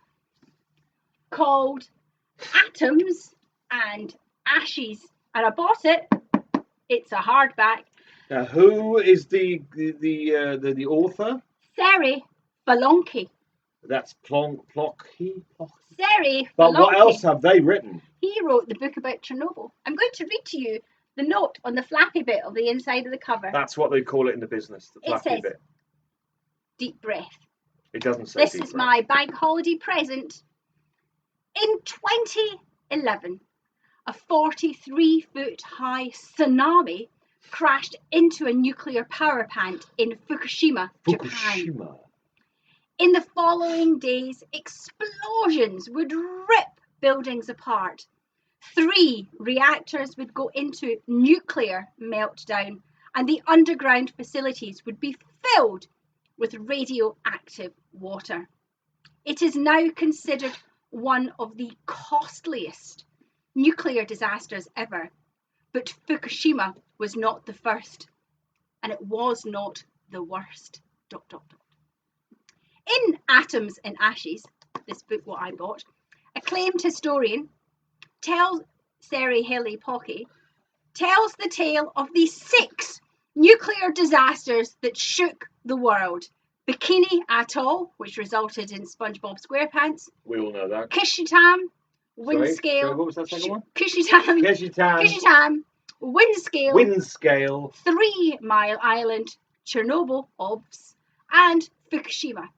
called Atoms and Ashes, and I bought it. It's a hardback. Now, who is the author? Seri Falonki. That's Plokhy. Seri Falonki. But what else have they written? He wrote the book about Chernobyl. I'm going to read to you the note on the flappy bit of the inside of the cover. That's what they call it in the business, the flappy it says, bit. Deep breath. It doesn't say This deep is breath. my bank holiday present. In 2011, a 43-foot high tsunami crashed into a nuclear power plant in Fukushima, Japan. In the following days, explosions would rip buildings apart. 3 reactors would go into nuclear meltdown, and the underground facilities would be filled with radioactive water. It is now considered one of the costliest nuclear disasters ever, but Fukushima was not the first, and it was not the worst. ... In Atoms and Ashes, this book what I bought, acclaimed historian Seri Hilly Pocky tells the tale of the 6 nuclear disasters that shook the world. Bikini Atoll, which resulted in SpongeBob SquarePants. We all know that. Kishitam, Windscale. Sorry, what was that second one? Kishitam, Windscale. Windscale. 3 Mile Island, Chernobyl, OBS, and Fukushima.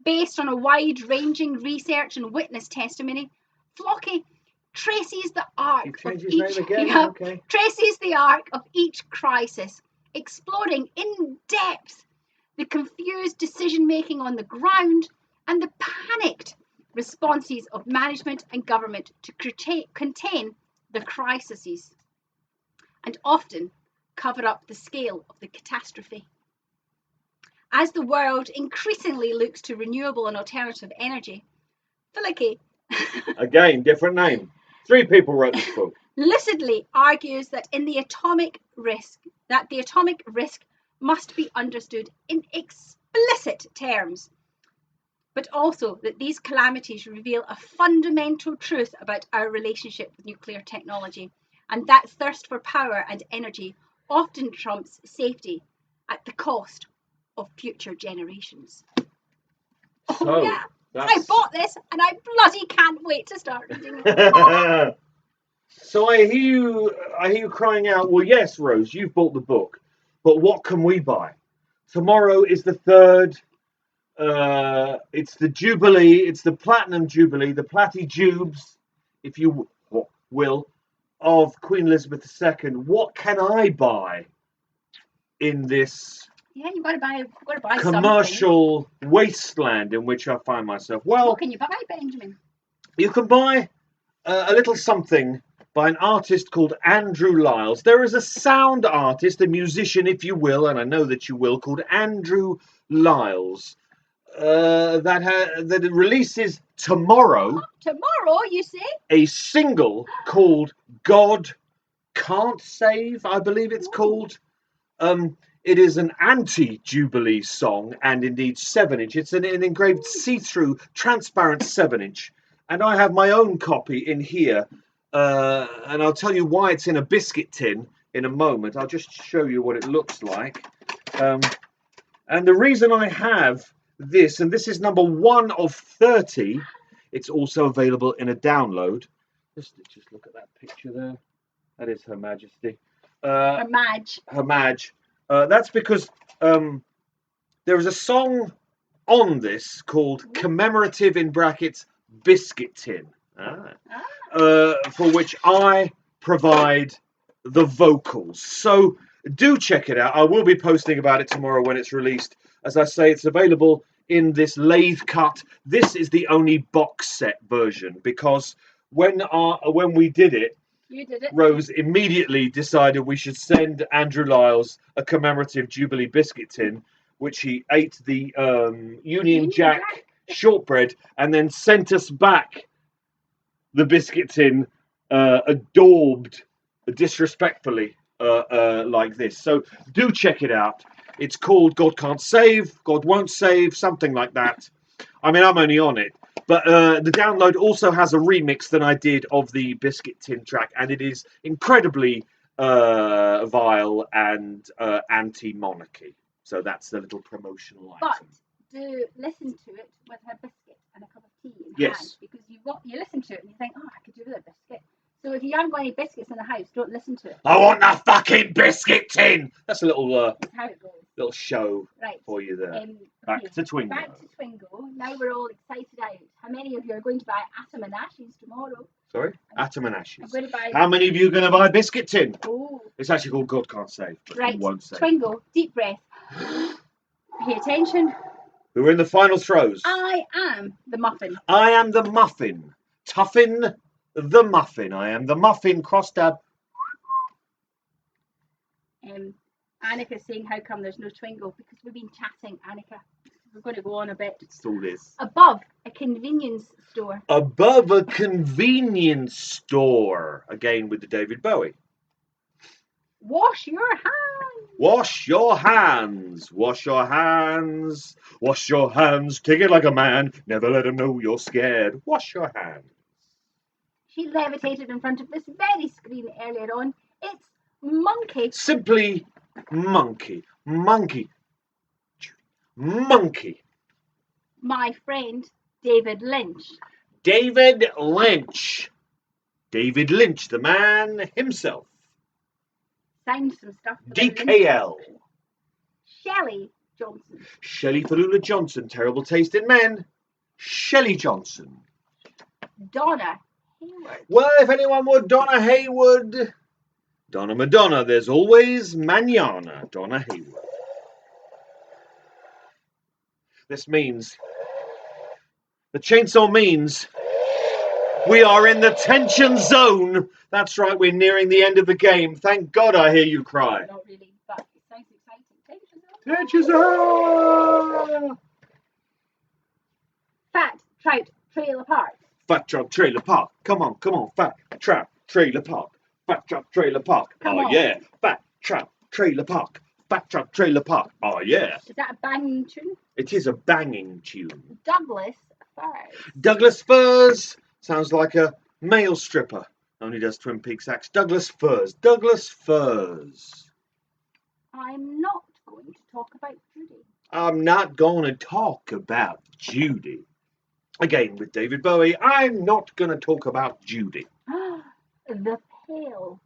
Based on a wide-ranging research and witness testimony, Flocky traces the arc of each crisis, exploring in depth the confused decision-making on the ground and the panicked responses of management and government to contain the crises, and often cover up the scale of the catastrophe. As the world increasingly looks to renewable and alternative energy, Flocky again, different name. 3 people wrote this book. lucidly argues that the atomic risk must be understood in explicit terms, but also that these calamities reveal a fundamental truth about our relationship with nuclear technology, and that thirst for power and energy often trumps safety at the cost of future generations. So, yeah, I bought this and I bloody can't wait to start reading it. So I hear you crying out, well, yes, Rose, you've bought the book, but what can we buy? Tomorrow is the 3rd. It's the Jubilee. It's the Platinum Jubilee, the Platty Jubes, if you will, of Queen Elizabeth II. What can I buy in this you've got to buy commercial something. wasteland in which I find myself? Well, what can you buy, Benjamin? You can buy a little something by an artist called Andrew Lyles. There is a sound artist, a musician, if you will, and I know that you will, called Andrew Lyles, that releases tomorrow. Tomorrow, you say? A single called God Can't Save, I believe it's called. It is an anti-Jubilee song, and indeed 7-inch. It's an engraved see-through, transparent 7-inch. And I have my own copy in here. And I'll tell you why it's in a biscuit tin in a moment. I'll just show you what it looks like. And the reason I have this, and this is number 1 of 30, it's also available in a download. Just look at that picture there. That is Her Majesty. Her Madge. Her Madge. That's because there is a song on this called Commemorative in brackets Biscuit Tin. For which I provide the vocals. So do check it out. I will be posting about it tomorrow when it's released. As I say, it's available in this lathe cut. This is the only box set version because when we did it, Rose immediately decided we should send Andrew Lyles a commemorative Jubilee biscuit tin, which he ate the Union Jack shortbread and then sent us back the biscuit tin adorbed disrespectfully like this. So do check it out. It's called God Can't Save, God Won't Save, something like that. I mean, I'm only on it. But the download also has a remix that I did of the biscuit tin track, and it is incredibly vile and anti-monarchy. So that's the little promotional item. But do listen to it with a biscuit and a cup of tea in hand, because you listen to it and you think, oh, I could do with a biscuit. So if you haven't got any biscuits in the house, don't listen to it. I want the fucking biscuit tin. That's a little that's how it goes. Little show for you there. Back to Twingo. Back to Twingo. Now we're all excited out. How many of you are going to buy Atom and Ashes tomorrow? Sorry? Atom and Ashes. I'm going to buy... How many of you are going to buy biscuit tin? Oh. It's actually called God Can't Save, but right. He Won't Save. Twingo, deep breath. Pay attention. We're in the final throes. I am the muffin. I am the muffin. Tuffin the muffin. I am the muffin. Cross tab. Annika's saying, how come there's no Twingo? Because we've been chatting, Annika. We're going to go on a bit. It's all this. Above a convenience store. Above a convenience store. Again with the David Bowie. Wash your hands. Wash your hands. Wash your hands. Wash your hands. Take it like a man. Never let them know you're scared. Wash your hands. She levitated in front of this very screen earlier on. It's Monkey. Simply monkey. Monkey. Monkey. My friend, David Lynch. David Lynch. David Lynch, the man himself. Signed some stuff. DKL. Shelley Johnson. Shelley Falula Johnson, terrible taste in men. Shelley Johnson. Donna Hayward. Well, if anyone would Donna Hayward, Donna Madonna, there's always manana. Donna Hayward. This means, the chainsaw means, we are in the tension zone. That's right, we're nearing the end of the game. Thank God I hear you cry. Not really, but it sounds exciting. Tension zone. Fat Trout Trailer Park. Fat Truck Trailer Park. Come on, Fat Truck Trailer Park. Fat Truck Trailer Park. Come oh on. Yeah, Fat Truck Trailer Park. Fat Truck Trailer Park. Oh yeah. Is that a banging tune? It is a banging tune. Douglas Firs. Douglas Firs sounds like a male stripper. Only does Twin Peaks acts. Douglas Firs. Douglas Firs. I'm not going to talk about Judy. I'm not going to talk about Judy. Again with David Bowie. I'm not going to talk about Judy. The Pale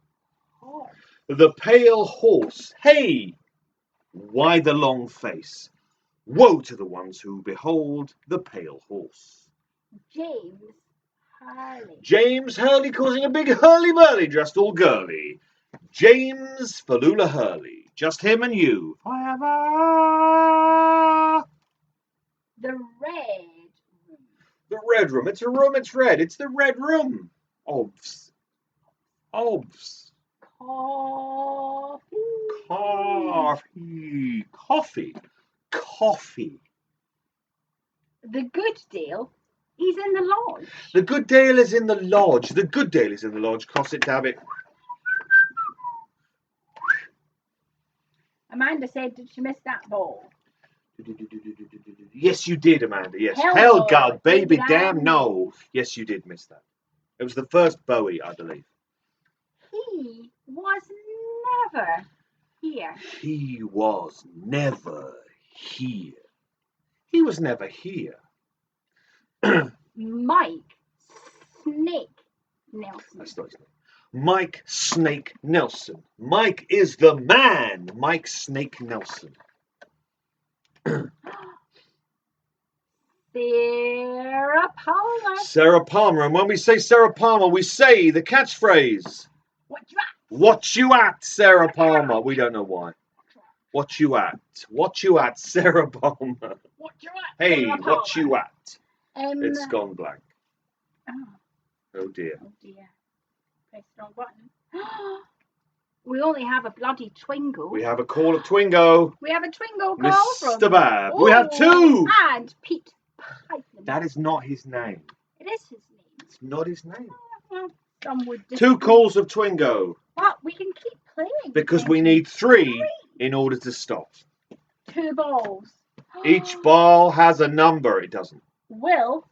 Horse. The Pale Horse. Hey, why the long face? Woe to the ones who behold the pale horse. James Hurley. James Hurley causing a big hurly-burly, dressed all girly. James Falula Hurley. Just him and you. Forever. The Red Room. The Red Room. It's a room, it's red. It's the Red Room. Obs. Obs. Coffee. Coffee. Coffee. Coffee. The Good Deal. He's in the lodge. The Good Dale is in the lodge. The Good Dale is in the lodge. Cross it, dab it. Amanda said, did she miss that ball? Yes, you did, Amanda. Yes. Hell Hell no. God, baby, Damn damn no. Yes, you did miss that. It was the first Bowie, I believe. He was never here. He was never here. He was never here. Mike Snake Nelson. That's not his name. Mike Snake Nelson. Mike is the man. Mike Snake Nelson. Sarah Palmer. Sarah Palmer. And when we say Sarah Palmer, we say the catchphrase. What you at? What you at, Sarah Palmer? We don't know why. What you at? What you at, Sarah Palmer? What you at? Hey, Sarah what Palmer? you at? It's gone blank. Oh, Oh dear. oh dear. Press the wrong button. We only have a bloody Twingo. We have a call of Twingo. We have a Twingo call from Mr. Bab. We have two. And Pete Python. That is not his name. It is his name. It's not his name. Some would Two calls of Twingo. But we can keep playing. Because we need three in order to stop. 2 balls. Each ball has a number. It doesn't. Will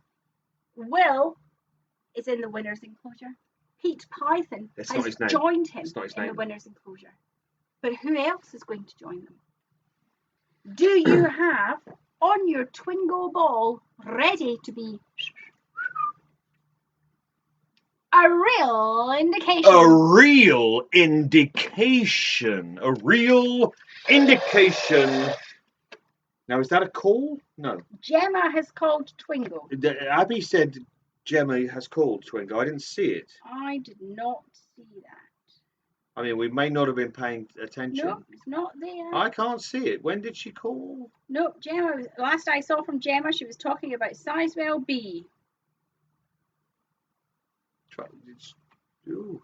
is in the winner's enclosure. Pete Python That's has not his name. joined him That's not his in the name. winner's enclosure. But who else is going to join them? Do you have on your Twingo ball ready to be a real indication? A real indication. A real indication. Now, is that a call? No. Gemma has called Twingo. Abby said Gemma has called Twingo. I didn't see it. I did not see that. I mean, we may not have been paying attention. Nope, it's not there. I can't see it. When did she call? Nope, Gemma. Last I saw from Gemma, she was talking about Sizewell B. Ooh.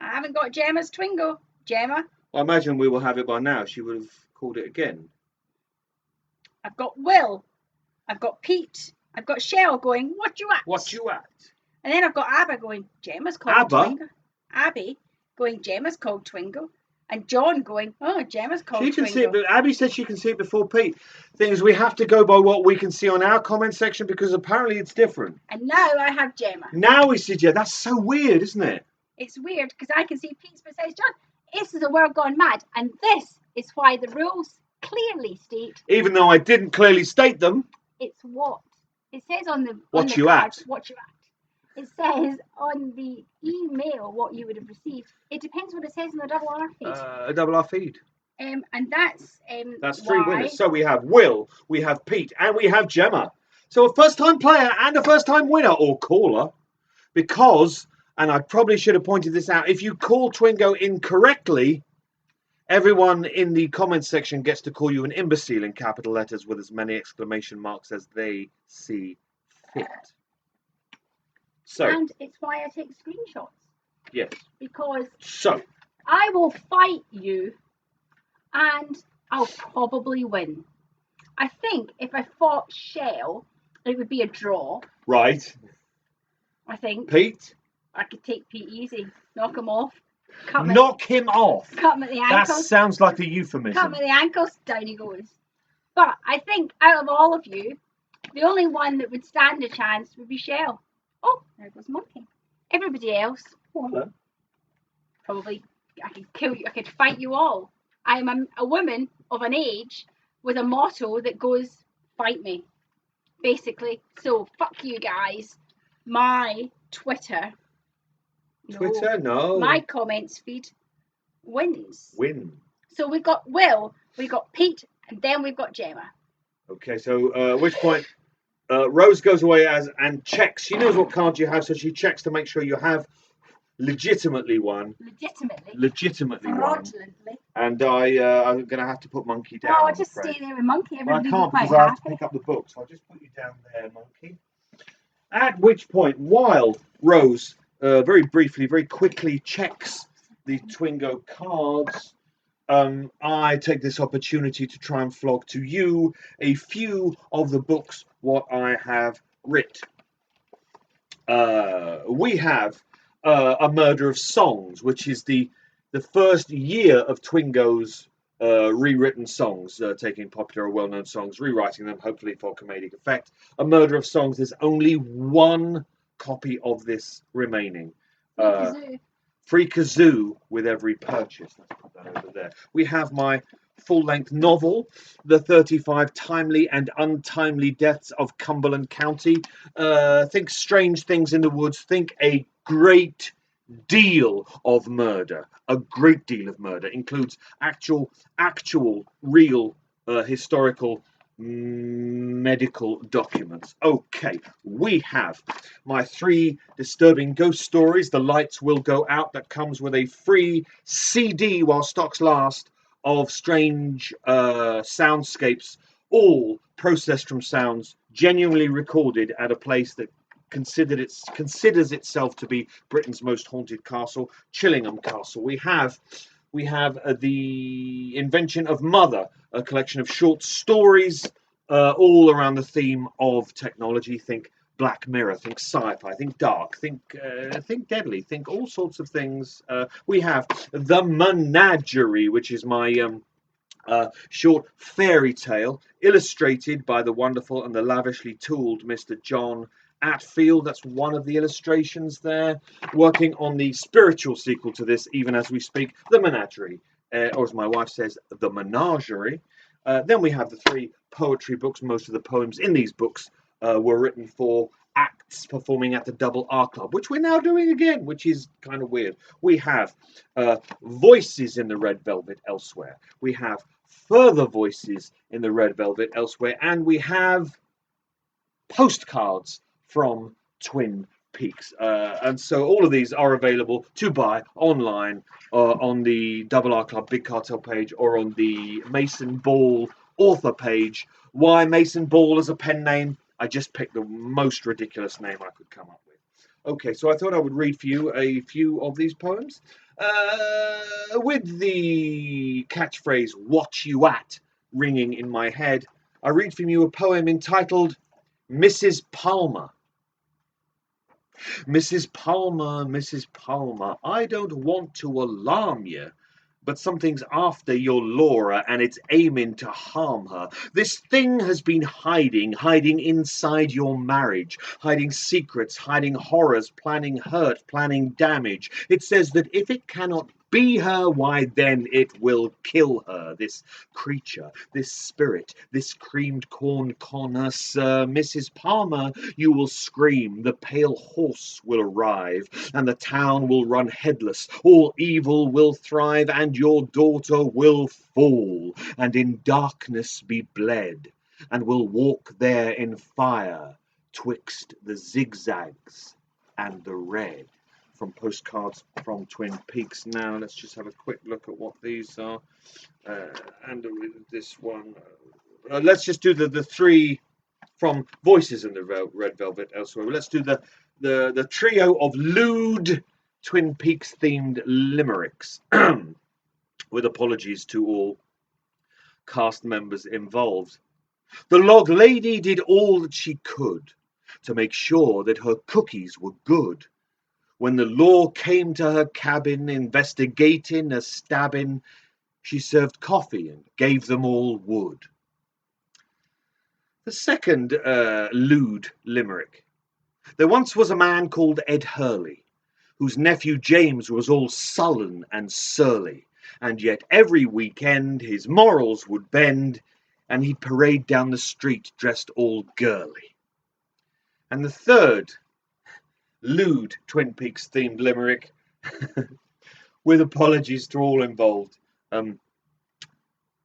I haven't got Gemma's Twingo. Gemma, I imagine we will have it by now. She would have called it again. I've got Will. I've got Pete. I've got Shell going, what you at? What you at? And then I've got Abba going, Gemma's called Abba? Twingo. Abby going, Gemma's called Twingo. And John going, oh, Gemma's called She can Twingo. see it, but Abby said she can see it before Pete. Thing is, we have to go by what we can see on our comment section because apparently it's different. And now I have Gemma. Now we see Gemma. That's so weird, isn't it? It's weird because I can see Pete's but says John. This is a world gone mad. And this is why the rules clearly state. Even though I didn't clearly state them. It's what? It says on the What on the you card, at? what you at. It says on the email what you would have received. It depends what it says in the double R feed. A double R feed. And that's three why... winners. So we have Will, we have Pete, and we have Gemma. So a first-time player and a first-time winner or caller, because, and I probably should have pointed this out, if you call Twingo incorrectly, everyone in the comments section gets to call you an imbecile in capital letters with as many exclamation marks as they see fit. So, and it's why I take screenshots. Yes. Because so I will fight you and I'll probably win. I think if I fought Shell, it would be a draw. Right. I think. Pete? I could take Pete easy. Knock him off. Knock him off. Cut him at the ankles. That sounds like a euphemism. Cut him at the ankles. Down he goes. But I think out of all of you, the only one that would stand a chance would be Shell. Oh, there goes Monkey. Everybody else, Hello. probably I could kill you. I could fight you all. I am a woman of an age with a motto that goes, fight me. Basically. So, fuck you guys. My Twitter. No. My comments feed wins. Win. So we've got Will, we've got Pete, and then we've got Gemma. Okay, so at which point Rose goes away and checks. She knows what card you have, so she checks to make sure you have legitimately won. Legitimately won. Fraudulently. And I'm going to have to put Monkey down. Oh, I'll just stay there with Monkey. Everybody well, I can't quite because I have happy. to pick up the book, so I'll just put you down there, Monkey. At which point, while Rose very briefly, very quickly checks the Twingo cards, I take this opportunity to try and flog to you a few of the books what I have writ. We have A Murder of Songs, which is the first year of Twingo's rewritten songs, taking popular or well-known songs, rewriting them, hopefully for comedic effect. A Murder of Songs, there's only one copy of this remaining. Free kazoo with every purchase. Let's put that over there. We have my full-length novel, The 35 Timely and Untimely Deaths of Cumberland County. Think Strange Things in the Woods. Think a great deal of murder. A great deal of murder. Includes actual, real, historical medical documents. Okay, we have my 3 disturbing ghost stories, The Lights Will Go Out, that comes with a free CD while stocks last of strange soundscapes, all processed from sounds genuinely recorded at a place that considers itself to be Britain's most haunted castle, Chillingham Castle. We have The Invention of Mother, a collection of short stories all around the theme of technology. Think Black Mirror, think sci-fi, think dark, think deadly, think all sorts of things. We have The Menagerie, which is my short fairy tale, illustrated by the wonderful and the lavishly tooled Mr. John Atfield. That's one of the illustrations there. Working on the spiritual sequel to this, even as we speak, The Menagerie, or as my wife says, The Menagerie. Then we have the 3 poetry books. Most of the poems in these books were written for acts performing at the Double R Club, which we're now doing again, which is kind of weird. We have Voices in the Red Velvet elsewhere. We have Further Voices in the Red Velvet elsewhere. And we have postcards from Twin Peaks. And so all of these are available to buy online on the Double R Club Big Cartel page or on the Mason Ball author page. Why Mason Ball as a pen name? I just picked the most ridiculous name I could come up with. Okay, so I thought I would read for you a few of these poems. With the catchphrase "What you at" ringing in my head, I read from you a poem entitled Mrs. Palmer. Mrs. Palmer, Mrs. Palmer, I don't want to alarm you, but something's after your Laura and it's aiming to harm her. This thing has been hiding inside your marriage, hiding secrets, hiding horrors, planning hurt, planning damage. It says that if it cannot be her, why then it will kill her. This creature, this spirit, this creamed corn connoisseur, Mrs. Palmer, you will scream, the pale horse will arrive, and the town will run headless, all evil will thrive, and your daughter will fall, and in darkness be bled, and will walk there in fire, twixt the zigzags and the red. From Postcards from Twin Peaks. Now let's just have a quick look at what these are. And this one, let's just do the three from Voices in the Red Velvet elsewhere. Let's do the trio of lewd Twin Peaks themed limericks, with apologies to all cast members involved. The log lady did all that she could to make sure that her cookies were good. When the law came to her cabin investigating a stabbing, she served coffee and gave them all wood. The second lewd limerick. There once was a man called Ed Hurley, whose nephew James was all sullen and surly, and yet every weekend his morals would bend, and he'd parade down the street dressed all girly. And the third lewd Twin Peaks themed limerick, with apologies to all involved.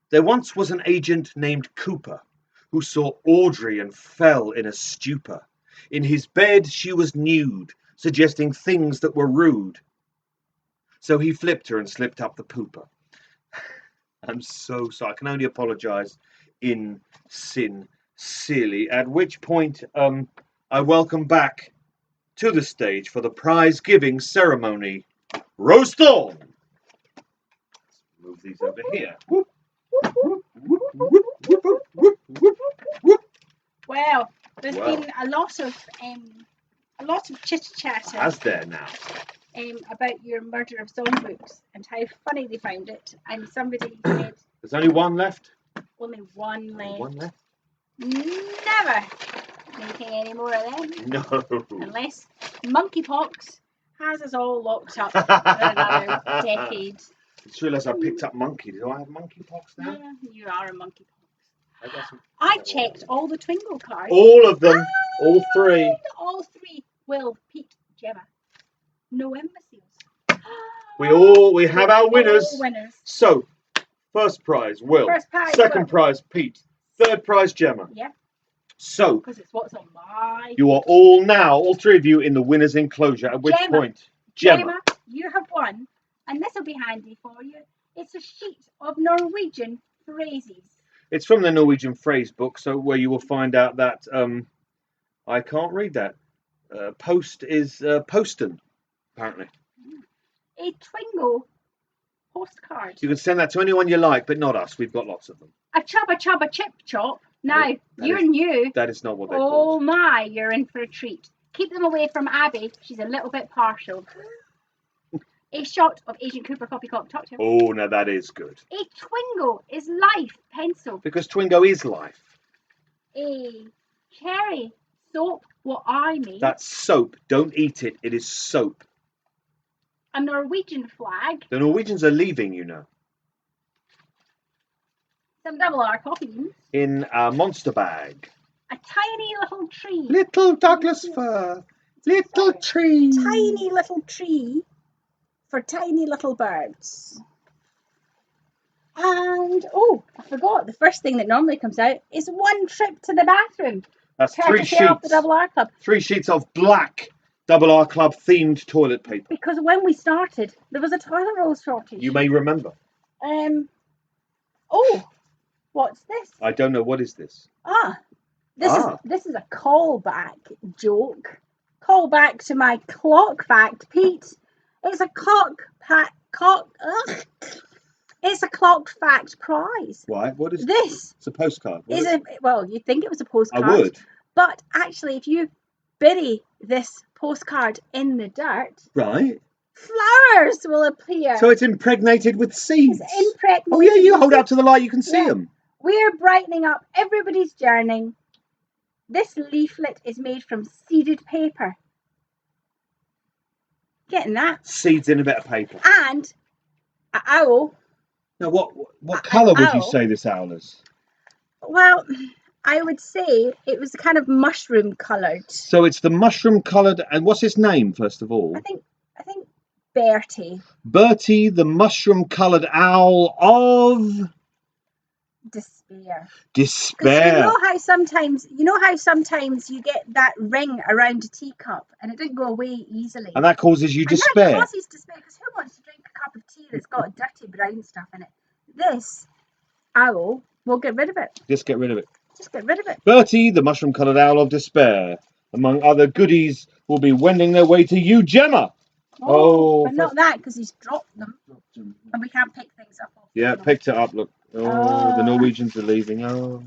There once was an agent named Cooper who saw Audrey and fell in a stupor. In his bed she was nude, suggesting things that were rude. So he flipped her and slipped up the pooper. I'm so sorry. I can only apologise sincerely. At which point I welcome back to the stage for the prize-giving ceremony, Rose Thorn. Move these over here. Well, there's been a lot of chit-chat. As there now. About your murder of songbooks and how funny they found it. And somebody said... There's only one left? Only one left. One left? Never making any more of them. No. Unless monkeypox has us all locked up for another decade. I just realised I picked up monkey. Do I have monkeypox now? Yeah, you are a monkeypox. I checked all the Twingo cards. All of them. All three. All three. Will, Pete, Gemma. No imbeciles. We have our winners. All winners. So, first prize, Will. Second prize, Pete. Third prize, Gemma. Yeah. So, because it's what's on my. You are all three of you, in the winner's enclosure. At which point, Gemma, you have won, and this will be handy for you. It's a sheet of Norwegian phrases. It's from the Norwegian phrase book, so where you will find out that I can't read that. Post is postin, apparently. A Twingo postcard. You can send that to anyone you like, but not us. We've got lots of them. A chubba chubba chip chop. Now, you're new. That is not what they're called. Oh my, you're in for a treat. Keep them away from Abby. She's a little bit partial. A shot of Agent Cooper Copycat Cocktail. Oh, now that is good. A Twingo is life pencil. Because Twingo is life. A cherry soap, what I mean. That's soap. Don't eat it. It is soap. A Norwegian flag. The Norwegians are leaving, you know. Some double R coffee beans. In a monster bag. A tiny little tree. Little Douglas fir. Little tree. Tiny little tree for tiny little birds. And, oh, I forgot. The first thing that normally comes out is one trip to the bathroom. That's 3 sheets. Of the Double R Club. 3 sheets of black Double R Club themed toilet paper. Because when we started, there was a toilet roll shortage. You may remember. Oh, what's this? I don't know. What is this? This is a callback joke. Callback to my clock fact, Pete. It's a It's a clocked fact prize. Why? What is This? It's a postcard. Is it? Well, you'd think it was a I postcard. would. But actually, if you bury this postcard in the dirt, Right. flowers will appear. So it's impregnated with seeds. It's impregnated. Oh yeah, you with hold it seeds. up to the light, you can see Yeah. them. We're brightening up everybody's journey. This leaflet is made from seeded paper. Getting that? Seeds in a bit of paper. And an owl. Now, what colour would you owl. say this owl is? Well, I would say it was kind of mushroom coloured. So it's the mushroom coloured, and what's its name first of all? I think Bertie. Bertie, the mushroom coloured owl of Despair. 'Cause despair. you know how sometimes you get that ring around a teacup and it didn't go away easily. And that causes you And despair. that causes despair, because who wants to drink a cup of tea that's got dirty brown stuff in it? This owl will get rid of it. Just get rid of it. Just get rid of it. Bertie, the mushroom coloured owl of despair, among other goodies, will be wending their way to you, Gemma. Oh, but not that, because he's dropped them and we can't pick things up off Yeah, them. picked it up. Look. Oh, the Norwegians are leaving. Oh.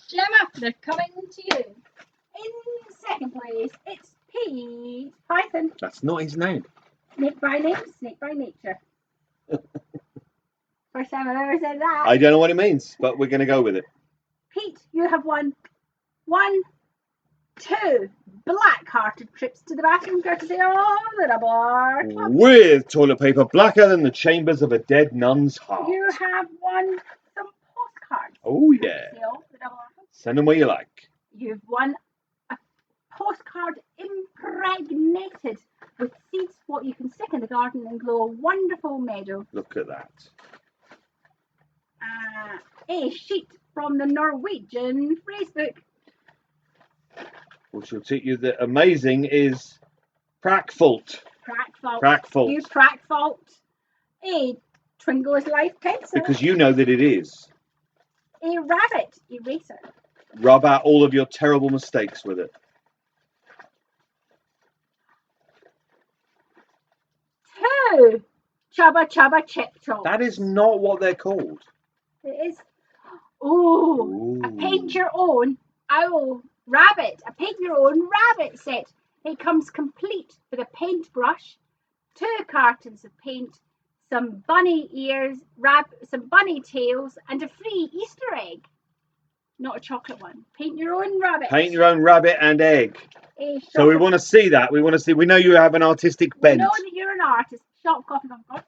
Gemma, they're coming to you. In second place, it's Pete Python. That's not his name. Snake by name, snake by nature. First time I've ever said that. I don't know what it means, but we're going to go with it. Pete, you have won 2 black-hearted trips to the bathroom, courtesy of the Double Club. With toilet paper blacker than the chambers of a dead nun's heart. You have won some postcards. Oh, yeah. courtesy of the Double Club. Send them where you like. You've won a postcard impregnated with seeds, what you can stick in the garden and grow a wonderful meadow. Look at that. A sheet from the Norwegian phrase book. Which will teach you that amazing is praktfullt. Praktfullt. Praktfullt. You praktfullt. A Twingo's life pencil. Because you know that it is. A rabbit eraser. Rub out all of your terrible mistakes with it. 2 Chubba Chubba Chip Chops. That is not what they're called. It is. Oh, a Ooh. paint your own owl rabbit. A paint your own rabbit set. It comes complete with a paintbrush, 2 cartons of paint, some bunny ears, some bunny tails, and a free Easter egg. Not a chocolate one. Paint your own rabbit. Paint your own rabbit and egg. So we want to see that. We want to see. We know you have an artistic bent. We know that you're an artist. Shop copy of copper.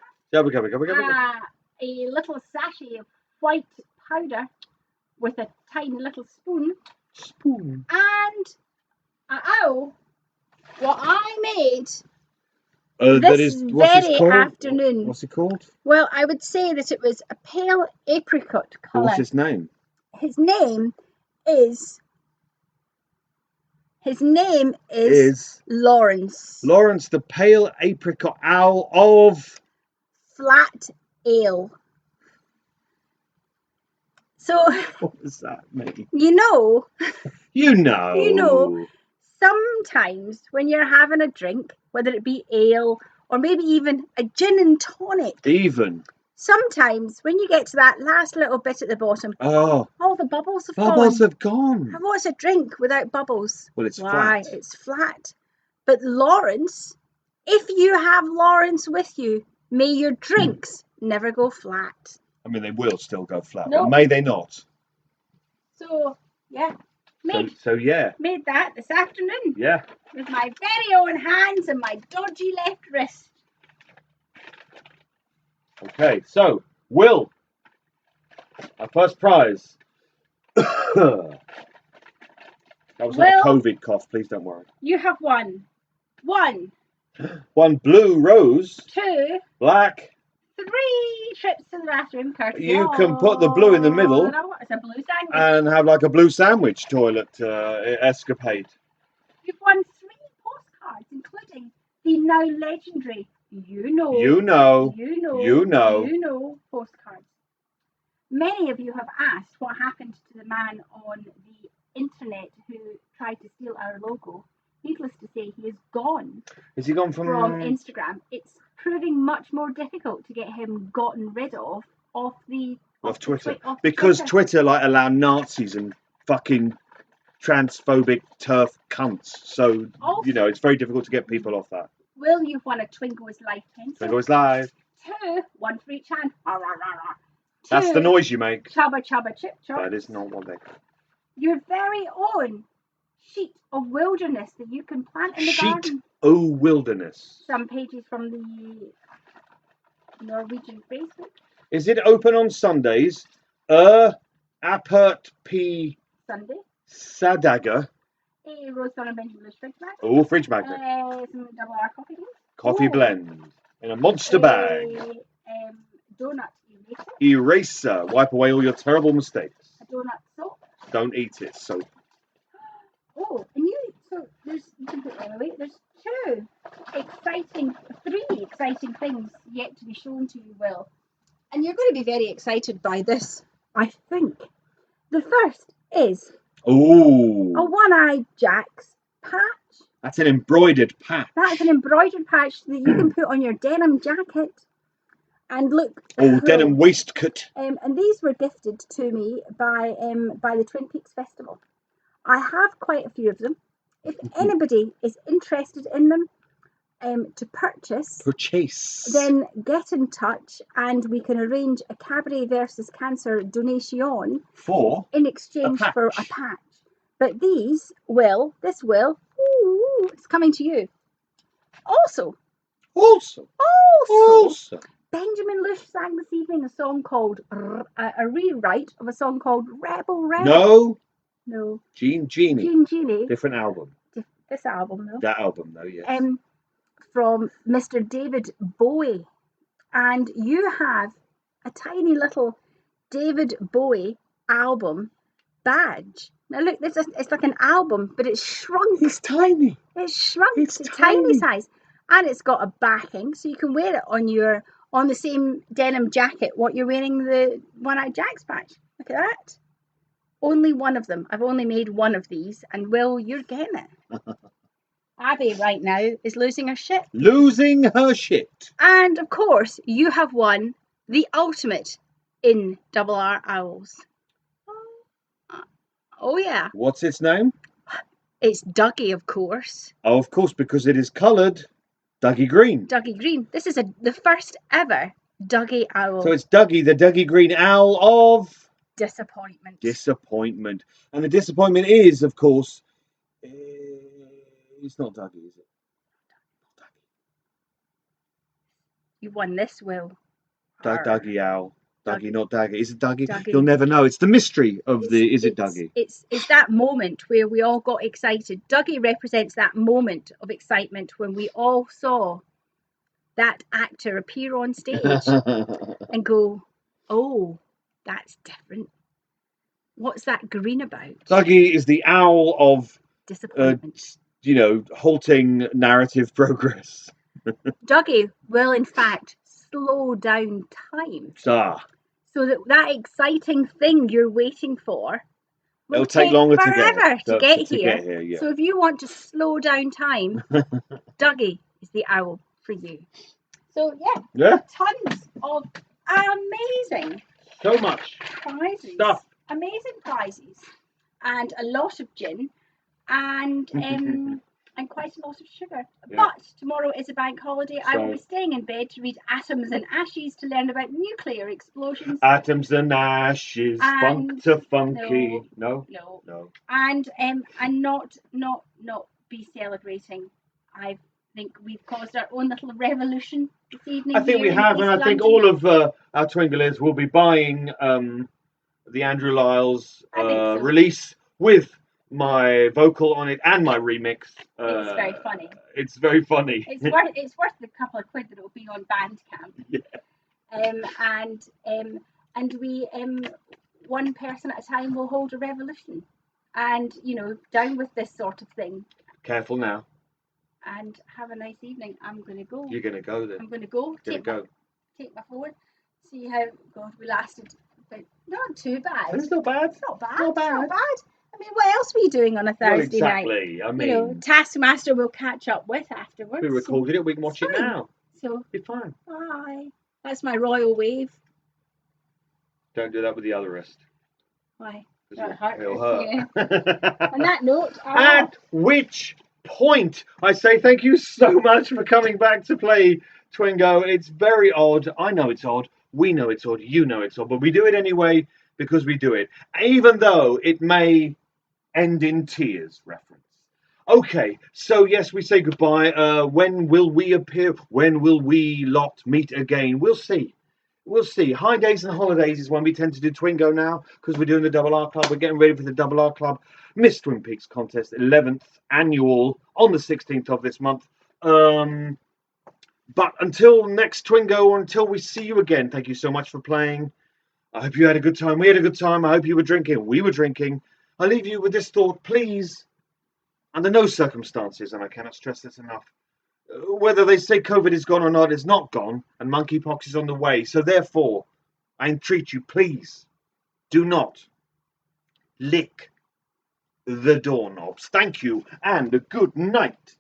A little sachet of white powder with a tiny little spoon. And an owl. What I made this very afternoon. What's it called? Well, I would say that it was a pale apricot colour. What's his name? His name is Lawrence. Lawrence, the pale apricot owl of Flat Ale. So, what does that mean? you know, sometimes when you're having a drink, whether it be ale or maybe even a gin and tonic, sometimes when you get to that last little bit at the bottom, all the bubbles have gone. And what's a drink without bubbles? Well, it's Why? flat. It's flat. But Lawrence, if you have Lawrence with you, may your drinks never go flat. I mean, they will still go flat, No. but may they not? So, yeah. Made that this afternoon. Yeah. With my very own hands and my dodgy left wrist. Okay, so, Will, our first prize. That was not a COVID cough, please don't worry. You have won 1 blue rose, 2 black. 3 trips to the bathroom, courtesy You can put the blue in the middle. It's a blue sandwich. And have like a blue sandwich toilet escapade. You've won 3 postcards, including the now legendary You Know postcards. Many of you have asked what happened to the man on the internet who tried to steal our logo. Needless to say, he is gone. Is he gone from Instagram? It's proving much more difficult to get him gotten rid of the Of Twitter. off Because Twitter. Twitter like allow Nazis and fucking transphobic turf cunts. So, you know, it's very difficult to get people off that. Will, you've won a Twingo's Life pencil. Twingo's Live. 2, 1 for each hand. Rah, rah, rah, rah. That's 2, the noise you make. Chubba Chubba Chip Chop. That is not what they call. Your very own sheet of wilderness that you can plant in the Sheet garden. o' wilderness. Some pages from the Norwegian Facebook. Is it open on Sundays? Apert P. Sunday. Sadaga. Rose Donna Benjamin Fridge Bag. Oh, fridge magnet. Some double R coffee beans. Coffee blend. In a monster bag. Donut eraser. Eraser. Wipe away all your terrible mistakes. A donut soap. Don't eat it. So Oh, and you can put that away. There's 3 exciting things yet to be shown to you, Will. And you're going to be very excited by this, I think. The first is a oh, one-eyed Jack's patch. that's an embroidered patch. That's an embroidered patch that you can put on your denim jacket and look. Oh, cool. denim waistcoat. And these were gifted to me by the Twin Peaks Festival. I have quite a few of them. If anybody is interested in them to purchase, then get in touch and we can arrange a Cabaret versus Cancer donation in exchange for a patch. But this will, it's coming to you. Also, Benjamin Lush sang this evening a song called, a rewrite of a song called Rebel. No. Genie. Different album. This album, though. That album, though, yes. From Mr. David Bowie. And you have a tiny little David Bowie album badge. Now look, it's like an album, but it's shrunk. It's tiny. It's shrunk. It's a tiny size. And it's got a backing, so you can wear it on the same denim jacket what you're wearing the one-eyed Jack's patch. Look at that. Only one of them. I've only made one of these, and Will, you're getting it. Abby right now is losing her shit. Losing her shit. And of course, you have won the ultimate in Double R Owls. Oh yeah. What's its name? It's Dougie, of course. Oh, of course, because it is coloured Dougie green. Dougie green. This is the first ever Dougie owl. So it's Dougie, the Dougie green owl of disappointment. And the disappointment is, of course, it's not Dougie, is it? You won this, Will. Dougie owl. Dougie, not Dougie. Is it Dougie? Dougie? You'll never know. It's the mystery of is it Dougie? It's that moment where we all got excited. Dougie represents that moment of excitement when we all saw that actor appear on stage and go, oh, that's different. What's that green about? Dougie is the owl of disappointment. Halting narrative progress. Dougie will, in fact, slow down time. So that exciting thing you're waiting for will take longer forever to get here. Yeah. So if you want to slow down time, Dougie is the owl for you. So yeah. Tons of amazing prizes. Stuff. Amazing prizes. And a lot of gin and quite a lot of sugar. Yeah. But tomorrow is a bank holiday. So I will be staying in bed to read Atoms and Ashes to learn about nuclear explosions. Atoms and Ashes, funk to funky. No. And not be celebrating. I think we've caused our own little revolution this evening. I think we have, and I think all of our Twinglers will be buying the Andrew Lyles release with my vocal on it and my remix. It's very funny. It's very funny. It's worth the couple of quid that it'll be on Bandcamp. Yeah. And we one person at a time will hold a revolution, and down with this sort of thing. Careful now. And have a nice evening. I'm going to go. You're going to go then. I'm going to go. Take my phone. See how we lasted. But not too bad. It's not bad. It's not bad. I mean, what else were you doing on a Thursday night? I mean, Taskmaster will catch up with afterwards. We recorded it. We can watch it now. So, Be fine. aye. That's my royal wave. Don't do that with the other wrist. Why? 'Cause That hurt. it'll hurt. On that note, At which point I say thank you so much for coming back to play Twingo. It's very odd. I know it's odd. We know it's odd. You know it's odd. But we do it anyway because we do it. Even though it may end in tears reference. Okay, so yes, we say goodbye. When will we appear? When will we lot meet again? We'll see. We'll see. High days and holidays is when we tend to do Twingo now because we're doing the Double R Club. We're getting ready for the Double R Club Miss Twin Peaks contest, 11th annual on the 16th of this month. But until next Twingo or until we see you again, thank you so much for playing. I hope you had a good time. We had a good time. I hope you were drinking. We were drinking. I leave you with this thought, please. Under no circumstances, and I cannot stress this enough, whether they say COVID is gone or not, it's not gone, and monkeypox is on the way. So therefore, I entreat you, please, do not lick the doorknobs. Thank you, and a good night.